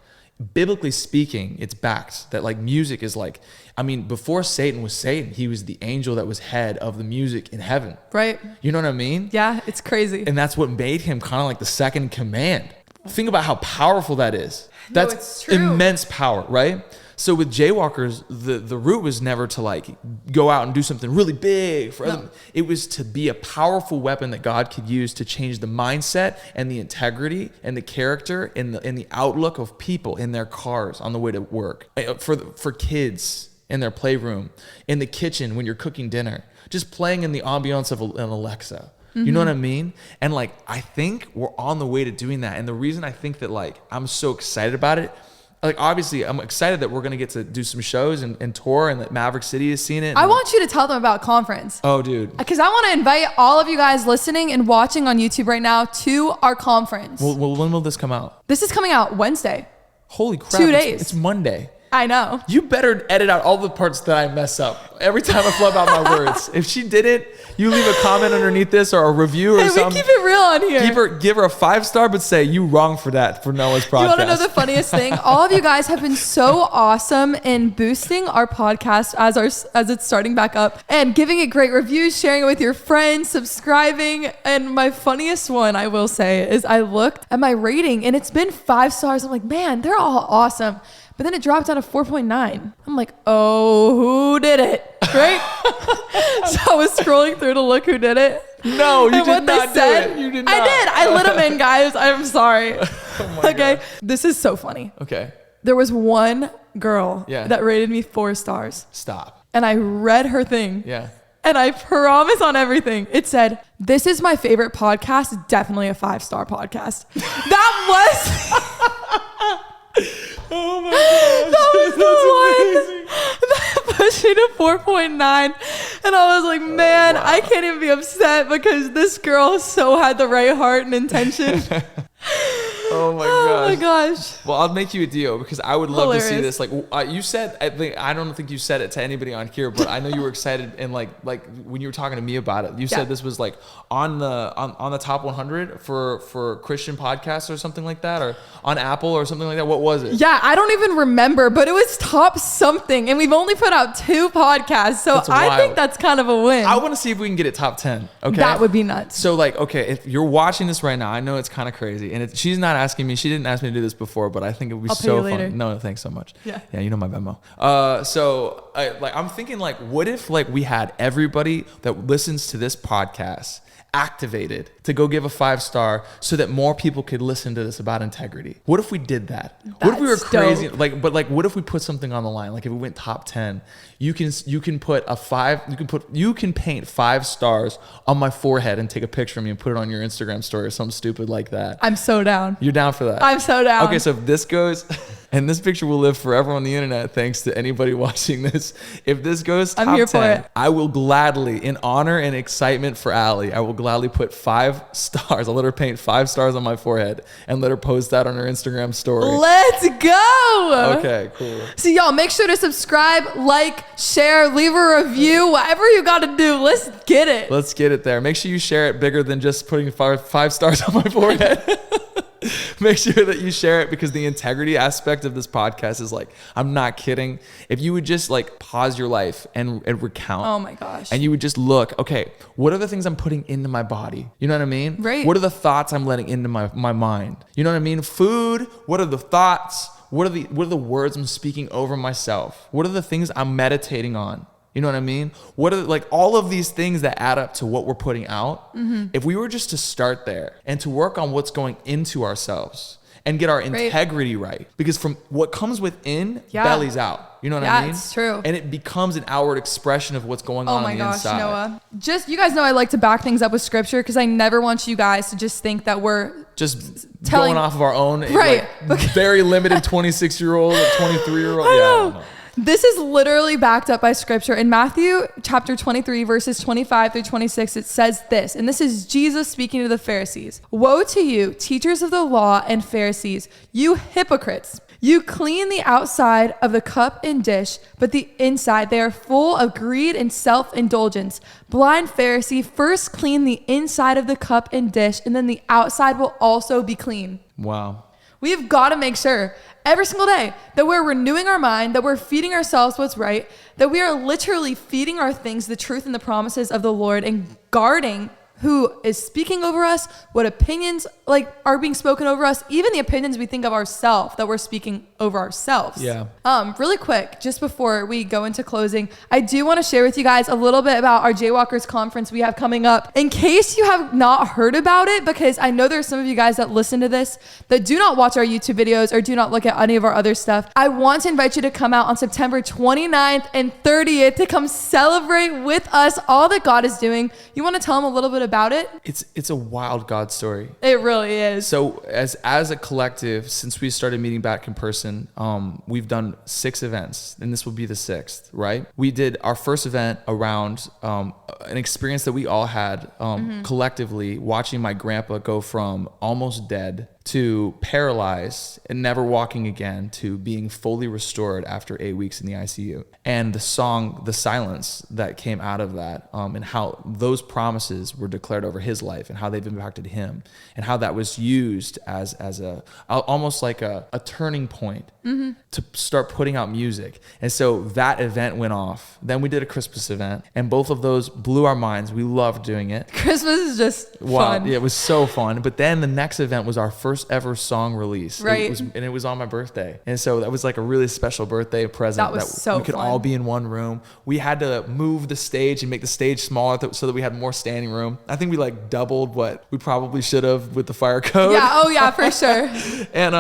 biblically speaking, it's backed that like music is like, I mean, before Satan was Satan, he was the angel that was head of the music in heaven. Right. You know what I mean? Yeah, it's crazy. And that's what made him kind of like the second in command. Think about how powerful that is. That's it's true. Immense power, right? So with JWLKRS, the root was never to like go out and do something really big for other. It was to be a powerful weapon that God could use to change the mindset and the integrity and the character and the outlook of people in their cars on the way to work, for kids in their playroom, in the kitchen when you're cooking dinner, just playing in the ambiance of an Alexa. You know what I mean? And like, I think we're on the way to doing that. And the reason I think that like, I'm so excited about it, like obviously I'm excited that we're going to get to do some shows and tour, and that Maverick City has seen it. I want you to tell them about conference. Oh, dude. Because I want to invite all of you guys listening and watching on YouTube right now to our conference. Well, when will this come out? This is coming out Wednesday. Holy crap. 2 days. It's Monday. I know. You better edit out all the parts that I mess up every time I flub out my words. If she did it, you leave a comment underneath this or a review or something. We keep it real on here. Give her a 5-star, but say you wrong for that for Noah's podcast. You want to know the funniest thing? All of you guys have been so awesome in boosting our podcast as it's starting back up and giving it great reviews, sharing it with your friends, subscribing. And my funniest one, I will say, is I looked at my rating and it's been 5 stars. I'm like, man, they're all awesome. But then it dropped down to 4.9. I'm like, oh, who did it? Right? So I was scrolling through to look who did it. No, you did not do it. You did not. I did. I let them in, guys. I'm sorry. Oh my Okay. God. This is so funny. Okay. There was one girl that rated me 4 stars. Stop. And I read her thing. Yeah. And I promise on everything, it said, "This is my favorite podcast. Definitely a 5-star podcast." That was... Oh my gosh. That was the one that pushed me to 4.9. And I was like, man, wow. I can't even be upset because this girl so had the right heart and intention. Oh my Oh my gosh. Well, I'll make you a deal because I would love to see this. Like you said, I don't think you said it to anybody on here, but I know you were excited and like when you were talking to me about it, you said this was like on the top 100 for Christian podcasts or something like that, or on Apple or something like that. What was it? Yeah, I don't even remember, but it was top something, and we've only put out 2 podcasts, so I think that's kind of a win. I want to see if we can get it top 10. Okay, that would be nuts. So like, okay, if you're watching this right now, I know it's kind of crazy, and she's not asking me. She didn't ask me to do this before, but I think it would be so fun. No, thanks so much. Yeah, you know my Venmo. I'm thinking like, what if like we had everybody that listens to this podcast activated to go give a 5-star so that more people could listen to this about integrity? What if we did that? What if we were crazy? Dope. But what if we put something on the line? Like if we went top 10, you can paint 5 stars on my forehead and take a picture of me and put it on your Instagram story or something stupid like that. I'm so down. You're down for that? I'm so down. Okay, so if this goes, and this picture will live forever on the internet thanks to anybody watching this. If this goes top I'm here 10, for it. I will gladly, in honor and excitement for Allie, I will gladly put 5 stars. I'll let her paint 5 stars on my forehead and let her post that on her Instagram story. Let's go. Okay, cool. So y'all make sure to subscribe, like, share, leave a review, whatever you got to do. Let's get it. Let's get it there. Make sure you share it bigger than just putting 5 stars on my forehead. Make sure that you share it, because the integrity aspect of this podcast is like, I'm not kidding. If you would just like pause your life and recount. Oh my gosh. And you would just look, okay, what are the things I'm putting into my body? You know what I mean? Right. What are the thoughts I'm letting into my mind? You know what I mean? Food, what are the thoughts? What are the words I'm speaking over myself? What are the things I'm meditating on? You know what I mean? What are like all of these things that add up to what we're putting out? Mm-hmm. If we were just to start there and to work on what's going into ourselves and get our integrity right, because from what comes within, belly's out. You know what I mean? Yeah, it's true. And it becomes an outward expression of what's going on the inside. Noah. Just, you guys know I like to back things up with scripture, because I never want you guys to just think that we're just going off of our own, right? Like, very limited 26-year-old, 23-year-old. Yeah, I don't know. This is literally backed up by scripture. In Matthew chapter 23, verses 25 through 26, it says this, and this is Jesus speaking to the Pharisees. Woe to you, teachers of the law and Pharisees, you hypocrites! You clean the outside of the cup and dish, but the inside they are full of greed and self-indulgence. Blind Pharisee, first clean the inside of the cup and dish, and then the outside will also be clean. Wow. We've got to make sure every single day that we're renewing our mind, that we're feeding ourselves what's right, that we are literally feeding our things the truth and the promises of the Lord, and guarding who is speaking over us, what opinions like are being spoken over us, even the opinions we think of ourselves that we're speaking over ourselves. Yeah. Really quick, just before we go into closing, I do want to share with you guys a little bit about our JWLKRS conference we have coming up. In case you have not heard about it, because I know there's some of you guys that listen to this that do not watch our YouTube videos or do not look at any of our other stuff. I want to invite you to come out on September 29th and 30th to come celebrate with us all that God is doing. You want to tell them a little bit about it? It's a wild God story. It really is. So as a collective, since we started meeting back in person, we've done 6 events, and this will be the 6th, right? We did our first event around an experience that we all had collectively, watching my grandpa go from almost dead to paralyzed and never walking again to being fully restored after 8 weeks in the ICU. And the song, The Silence, that came out of that, and how those promises were declared over his life and how they've impacted him, and how that was used as a almost like a turning point to start putting out music. And so that event went off. Then we did a Christmas event, and both of those blew our minds. We loved doing it. Christmas is just fun. Yeah, it was so fun. But then the next event was our first ever song release. Right. It was on my birthday. And so that was like a really special birthday present. That was so we could fun. all be in one room. We had to move the stage and make the stage smaller so that we had more standing room. I think we like doubled what we probably should have with the fire code. Yeah, oh yeah, for sure. And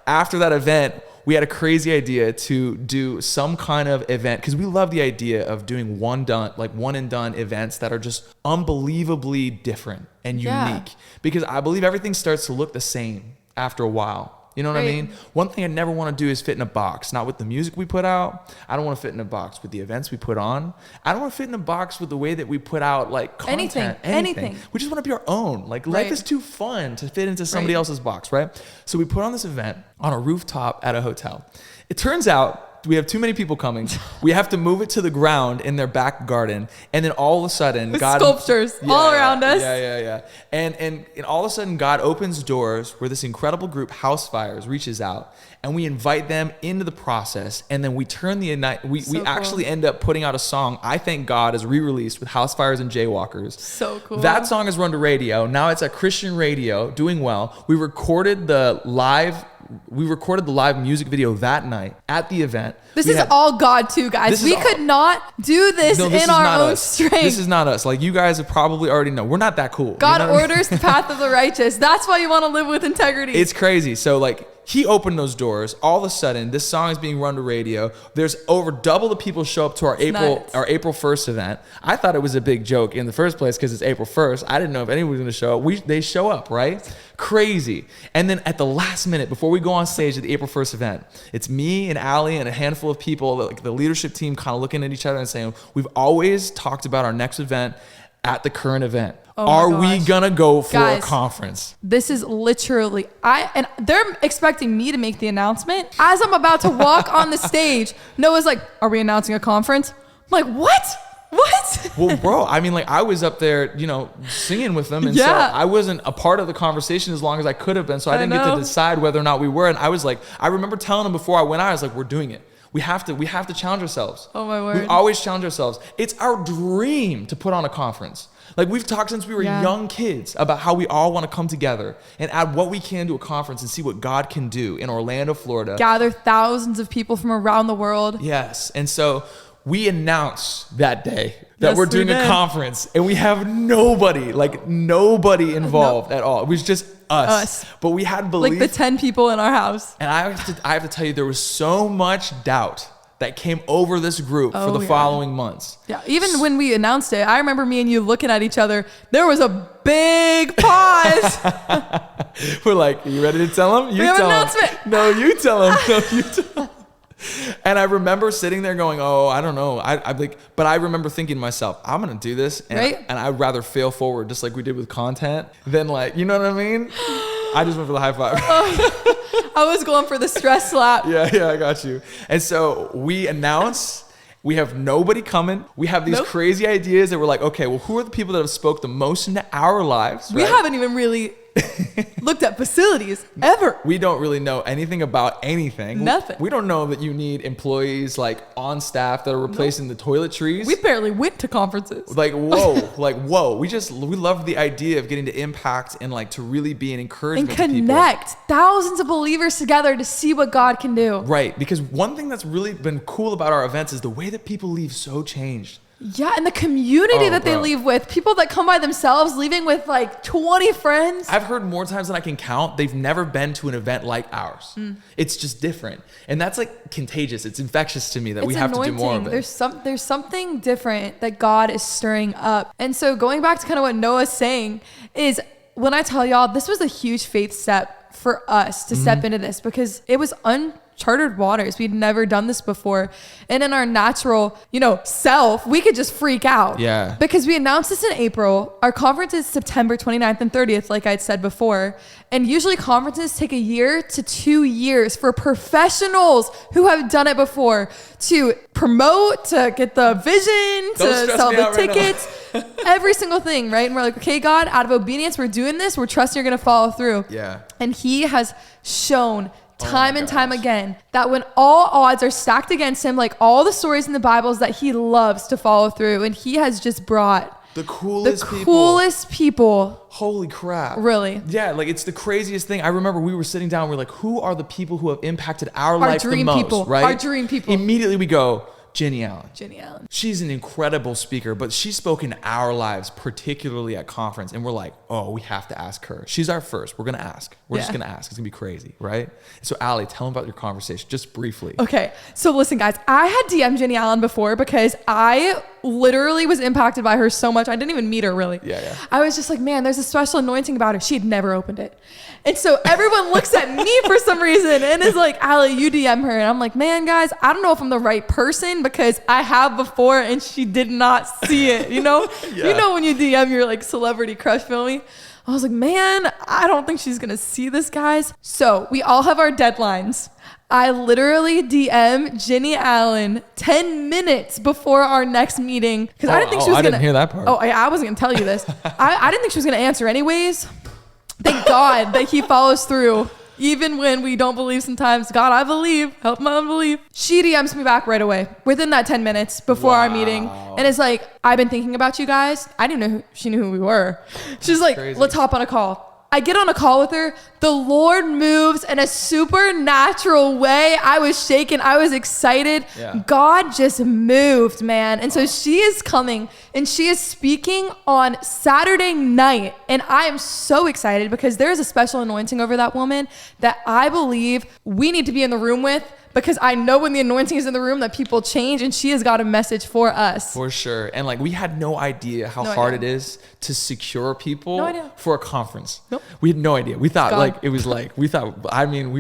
after that event, we had a crazy idea to do some kind of event, because we love the idea of doing one and done events that are just unbelievably different and unique, because I believe everything starts to look the same after a while. You know what I mean? One thing I never want to do is fit in a box. Not with the music we put out. I don't want to fit in a box with the events we put on. I don't want to fit in a box with the way that we put out like content. Anything. We just want to be our own. Like life is too fun to fit into somebody else's box, right? So we put on this event on a rooftop at a hotel. It turns out we have too many people coming. We have to move it to the ground in their back garden. And then all of a sudden, with sculptures all around us. Yeah. And all of a sudden, God opens doors where this incredible group, House Fires, reaches out. and we invite them into the process, and then we turn the night. We So actually cool. end up putting out a song. I Thank God is re-released with House Fires and JWLKRS. So cool. That song is run to radio. Now it's at Christian radio, doing well. We recorded the live music video that night at the event. This is all God too, guys. We could not do this in our own strength. This is not us. Like, you guys have probably already know. We're not that cool. God You know what I mean? orders the path of the righteous. That's why you want to live with integrity. It's crazy. So like, he opened those doors. All of a sudden, this song is being run to radio. There's over double the people show up to our April 1st event. I thought it was a big joke in the first place because it's April 1st. I didn't know if anyone was going to show up. They show up, right? Crazy. And then at the last minute, before we go on stage at the April 1st event, it's me and Allie and a handful of people, like the leadership team, kind of looking at each other and saying, we've always talked about our next event at the current event. Are we gonna go for a conference? This is literally, and they're expecting me to make the announcement. As I'm about to walk on the stage, Noah's like, are we announcing a conference? I'm like, what? Well, bro, I mean, like, I was up there, singing with them. And so I wasn't a part of the conversation as long as I could have been. So I didn't get to decide whether or not we were. And I was like, I remember telling them before I went out, I was like, we're doing it. We have to challenge ourselves. Oh my word. We always challenge ourselves. It's our dream to put on a conference. Like, we've talked since we were young kids about how we all want to come together and add what we can to a conference and see what God can do in Orlando, Florida. Gather thousands of people from around the world. Yes. And so we announce that day that we're doing a conference, and we have nobody involved at all. It was just us. But we had belief. Like the 10 people in our house. And I have to tell you, there was so much doubt that came over this group for the following months. Yeah, even when we announced it, I remember me and you looking at each other. There was a big pause. We're like, are you ready to tell them? We have an announcement. No, you tell them. No, you tell them. And I remember sitting there going, oh, I don't know. But I remember thinking to myself, I'm going to do this. And, and I'd rather fail forward, just like we did with content, than you know what I mean? I just went for the high five. I was going for the stress slap. Yeah, I got you. And so we announce, we have nobody coming. We have these crazy ideas that we're like, okay, well, who are the people that have spoke the most into our lives? We haven't even really looked at facilities ever. We don't really know anything about anything. Nothing. We don't know that you need employees on staff that are replacing the toiletries. We barely went to conferences. Whoa. We love the idea of getting to impact and to really be an encouragement to people. And connect thousands of believers together to see what God can do. Right. Because one thing that's really been cool about our events is the way that people leave so changed. Yeah, and the community they leave with. People that come by themselves, leaving with 20 friends. I've heard more times than I can count, they've never been to an event like ours. It's just different. And that's contagious. It's infectious to me that we have to do more of it. There's something different that God is stirring up. And so going back to kind of what Noah's saying is, when I tell y'all, this was a huge faith step for us to step into this, because it was uncharted waters. We'd never done this before. And in our natural, self, we could just freak out. Yeah. Because we announced this in April. Our conference is September 29th and 30th, like I'd said before. And usually conferences take 1 year to 2 years for professionals who have done it before to promote, to get the vision, to sell the tickets, every single thing, right? And we're like, okay, God, out of obedience, we're doing this. We're trusting you're going to follow through. Yeah. And he has shown time and time again that when all odds are stacked against him, all the stories in the Bible, is that he loves to follow through, and he has just brought the coolest people. Holy crap. Really? Yeah, it's the craziest thing. I remember we were sitting down, we're like, who are the people who have impacted our life the most, right? Our dream people. Immediately we go, Jenny Allen. She's an incredible speaker, but she spoke in our lives, particularly at conference. And we're like, oh, we have to ask her. She's our first. We're going to ask. We're just going to ask. It's going to be crazy, right? So Allie, tell them about your conversation, just briefly. Okay. So listen, guys, I had DM'd Jenny Allen before because I literally was impacted by her so much. I didn't even meet her really. Yeah. I was just like, man, there's a special anointing about her. She had never opened it. And so everyone looks at me for some reason and is like, Allie, you DM her. And I'm like, man, guys, I don't know if I'm the right person because I have before and she did not see it, You know when you DM your celebrity crush feeling? I was like, man, I don't think she's going to see this, guys. So we all have our deadlines. I literally DM Jenny Allen 10 minutes before our next meeting because I didn't think she was going to. I didn't hear that part. I wasn't going to tell you this. I didn't think she was going to answer anyways. Thank God that he follows through Even when we don't believe sometimes, God, I believe, help my unbelief. She DMs me back right away within that 10 minutes before our meeting. And it's like, I've been thinking about you guys. I didn't know she knew who we were. She's like, crazy. Let's hop on a call. I get on a call with her. The Lord moves in a supernatural way. I was shaken. I was excited. Yeah. God just moved, man. And so she is coming and she is speaking on Saturday night. And I am so excited because there is a special anointing over that woman that I believe we need to be in the room with, because I know when the anointing is in the room that people change, and she has got a message for us. For sure. And like, we had no idea how hard it is to secure people for a conference. Nope. We had no idea. We thought we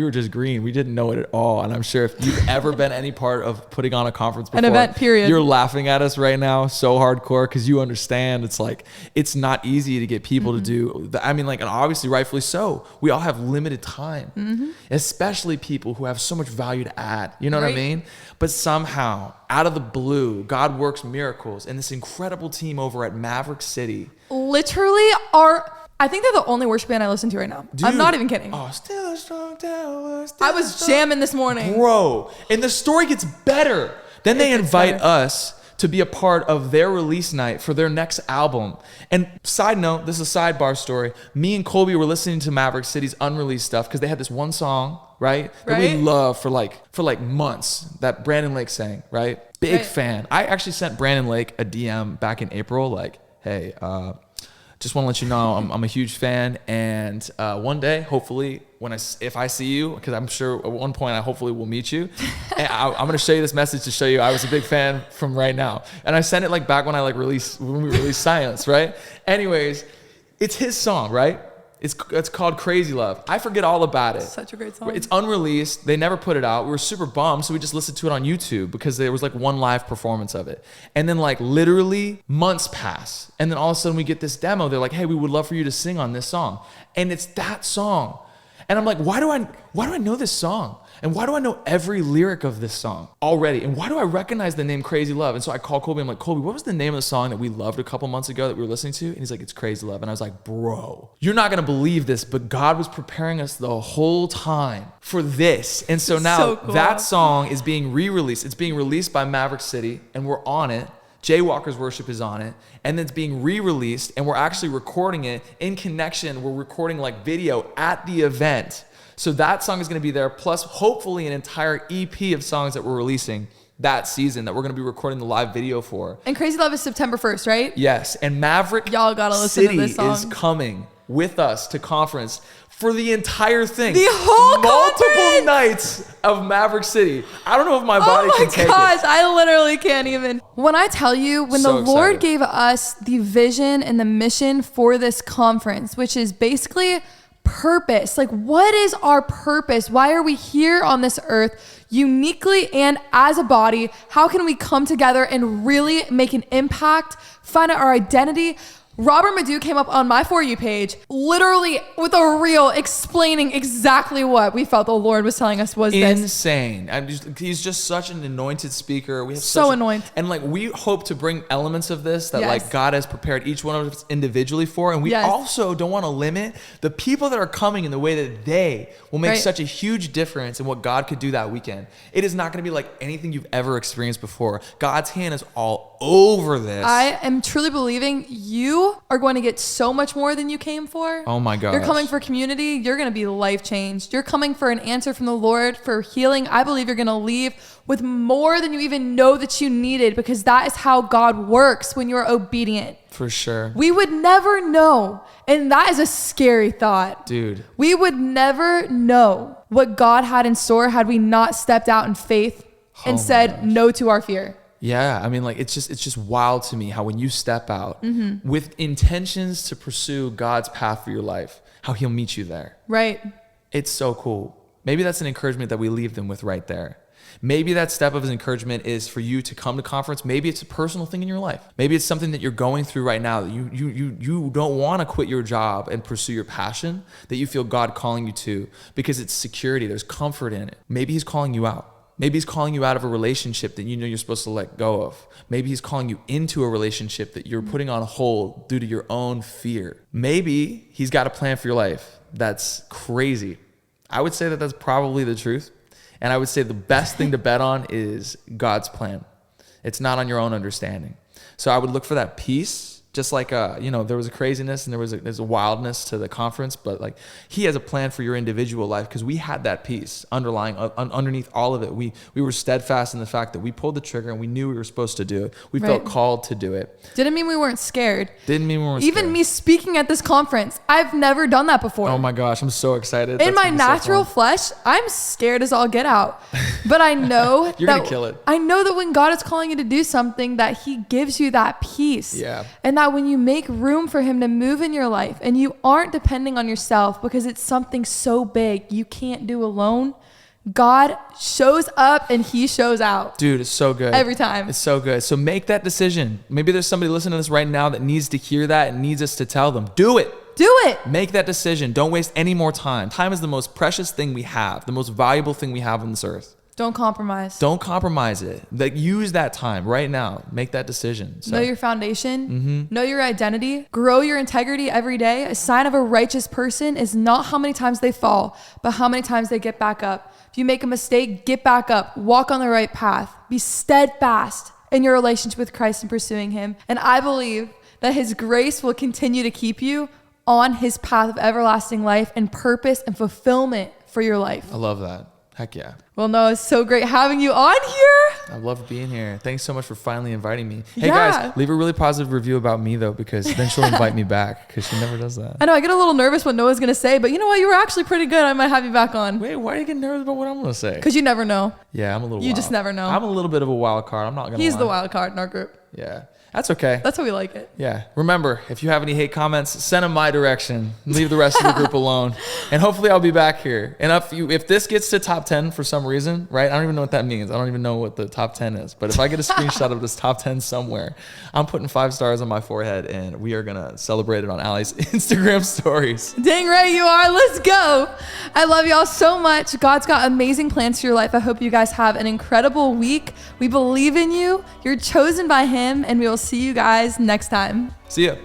were just green. We didn't know it at all. And I'm sure if you've ever been any part of putting on a conference before, an event, period, you're laughing at us right now so hardcore because you understand it's like, it's not easy to get people to do. I mean, like, and obviously rightfully so. We all have limited time, especially people who have so much value to add. You know what I mean? But somehow, out of the blue, God works miracles. And this incredible team over at Maverick City literally I think they're the only worship band I listen to right now. Dude, I'm not even kidding. Oh, still a strong tower. I was jamming this morning. Bro, and the story gets better. Then they invite us to be a part of their release night for their next album. And side note, this is a sidebar story. Me and Colby were listening to Maverick City's unreleased stuff because they had this one song, right? That we love for like months, that Brandon Lake sang, right? Big fan. I actually sent Brandon Lake a DM back in April, like, hey, just want to let you know I'm a huge fan, and one day, hopefully, if I see you, because I'm sure at one point I hopefully will meet you, and I'm gonna show you this message to show you I was a big fan from right now. And I sent it like back when we released Silence, right? Anyways, it's his song, right? It's called Crazy Love. I forget all about it. Such a great song. It's unreleased. They never put it out. We were super bummed, so we just listened to it on YouTube because there was like one live performance of it. And then like literally months pass. And then all of a sudden we get this demo. They're like, hey, we would love for you to sing on this song. And it's that song. And I'm like, why do I know this song? And why do I know every lyric of this song already? And why do I recognize the name Crazy Love? And so I called Colby. I'm like, Colby, what was the name of the song that we loved a couple months ago that we were listening to? And he's like, it's Crazy Love. And I was like, bro, you're not going to believe this, but God was preparing us the whole time for this. And so now that song is being re-released. It's being released by Maverick City, and we're on it. Jaywalker's Worship is on it, and then it's being re-released, and we're actually recording it in connection. We're recording like video at the event. So that song is going to be there, plus hopefully an entire EP of songs that we're releasing that season that we're going to be recording the live video for. And Crazy Love is September 1st, right? Yes. And Maverick Y'all gotta listen City to this song. Is coming with us to conference for the entire thing. The whole multiple nights of Maverick City. I don't know if my body can take it. Oh my gosh, I literally can't even. When I tell you, when the Lord gave us the vision and the mission for this conference, which is basically purpose. Like, what is our purpose? Why are we here on this earth uniquely and as a body? How can we come together and really make an impact, find out our identity? Robert Madu came up on my For You page, literally with a reel explaining exactly what we felt the Lord was telling us was insane. He's just such an anointed speaker. We have so anointed. And like, we hope to bring elements of this that like God has prepared each one of us individually for. And we also don't want to limit the people that are coming in the way that they will make such a huge difference in what God could do that weekend. It is not going to be like anything you've ever experienced before. God's hand is all over this. I am truly believing you are going to get so much more than you came for. Oh my God. You're coming for community. You're going to be life changed. You're coming for an answer from the Lord for healing. I believe you're going to leave with more than you even know that you needed, because that is how God works when you're obedient. For sure. We would never know. And that is a scary thought. Dude. We would never know what God had in store had we not stepped out in faith and said no to our fear. Yeah, I mean, like, it's just wild to me how when you step out with intentions to pursue God's path for your life, how he'll meet you there. Right. It's so cool. Maybe that's an encouragement that we leave them with right there. Maybe that step of his encouragement is for you to come to conference. Maybe it's a personal thing in your life. Maybe it's something that you're going through right now that you don't want to quit your job and pursue your passion that you feel God calling you to, because it's security. There's comfort in it. Maybe he's calling you out. Maybe he's calling you out of a relationship that you know you're supposed to let go of. Maybe he's calling you into a relationship that you're putting on hold due to your own fear. Maybe he's got a plan for your life that's crazy. I would say that that's probably the truth. And I would say the best thing to bet on is God's plan. It's not on your own understanding. So I would look for that peace. Just like, there was a craziness and there's a wildness to the conference, but like he has a plan for your individual life, because we had that peace underlying underneath all of it. We were steadfast in the fact that we pulled the trigger and we knew we were supposed to do it. We felt called to do it. Didn't mean we weren't scared. Didn't mean we weren't Even scared. me speaking at this conference, I've never done that before. Oh my gosh, I'm so excited. In my natural flesh, I'm scared as all get out. But I know You're gonna kill it. I know that when God is calling you to do something, that he gives you that peace. Yeah. And that when you make room for him to move in your life and you aren't depending on yourself because it's something so big you can't do alone, God shows up and he shows out. Dude, it's so good. Every time. It's so good. So make that decision. Maybe there's somebody listening to this right now that needs to hear that and needs us to tell them, do it. Do it. Make that decision. Don't waste any more time. Time is the most precious thing we have, the most valuable thing we have on this earth. Don't compromise. Don't compromise it. Like, use that time right now. Make that decision. So. Know your foundation. Know your identity. Grow your integrity every day. A sign of a righteous person is not how many times they fall, but how many times they get back up. If you make a mistake, get back up. Walk on the right path. Be steadfast in your relationship with Christ and pursuing him. And I believe that his grace will continue to keep you on his path of everlasting life and purpose and fulfillment for your life. I love that. Heck yeah. Well, Noah, it's so great having you on here. I love being here. Thanks so much for finally inviting me. Hey Yeah. guys, leave a really positive review about me though, because then she'll invite me back, because she never does that. I know I get a little nervous what Noah's going to say, but you know what? You were actually pretty good. I might have you back on. Wait, why are you getting nervous about what I'm going to say? Because you never know. Yeah, I'm a little You wild. just never know. I'm a little bit of a wild card. I'm not going to He's lie. the wild card in our group. Yeah. That's okay. That's how we like it. Yeah. Remember, if you have any hate comments, send them my direction. Leave the rest of the group alone. And hopefully I'll be back here. And if this gets to top 10 for some reason, right? I don't even know what that means. I don't even know what the top 10 is. But if I get a screenshot of this top 10 somewhere, I'm putting 5 stars on my forehead and we are going to celebrate it on Allie's Instagram stories. Dang right you are. Let's go. I love y'all so much. God's got amazing plans for your life. I hope you guys have an incredible week. We believe in you. You're chosen by him, and we will see you guys next time. See ya.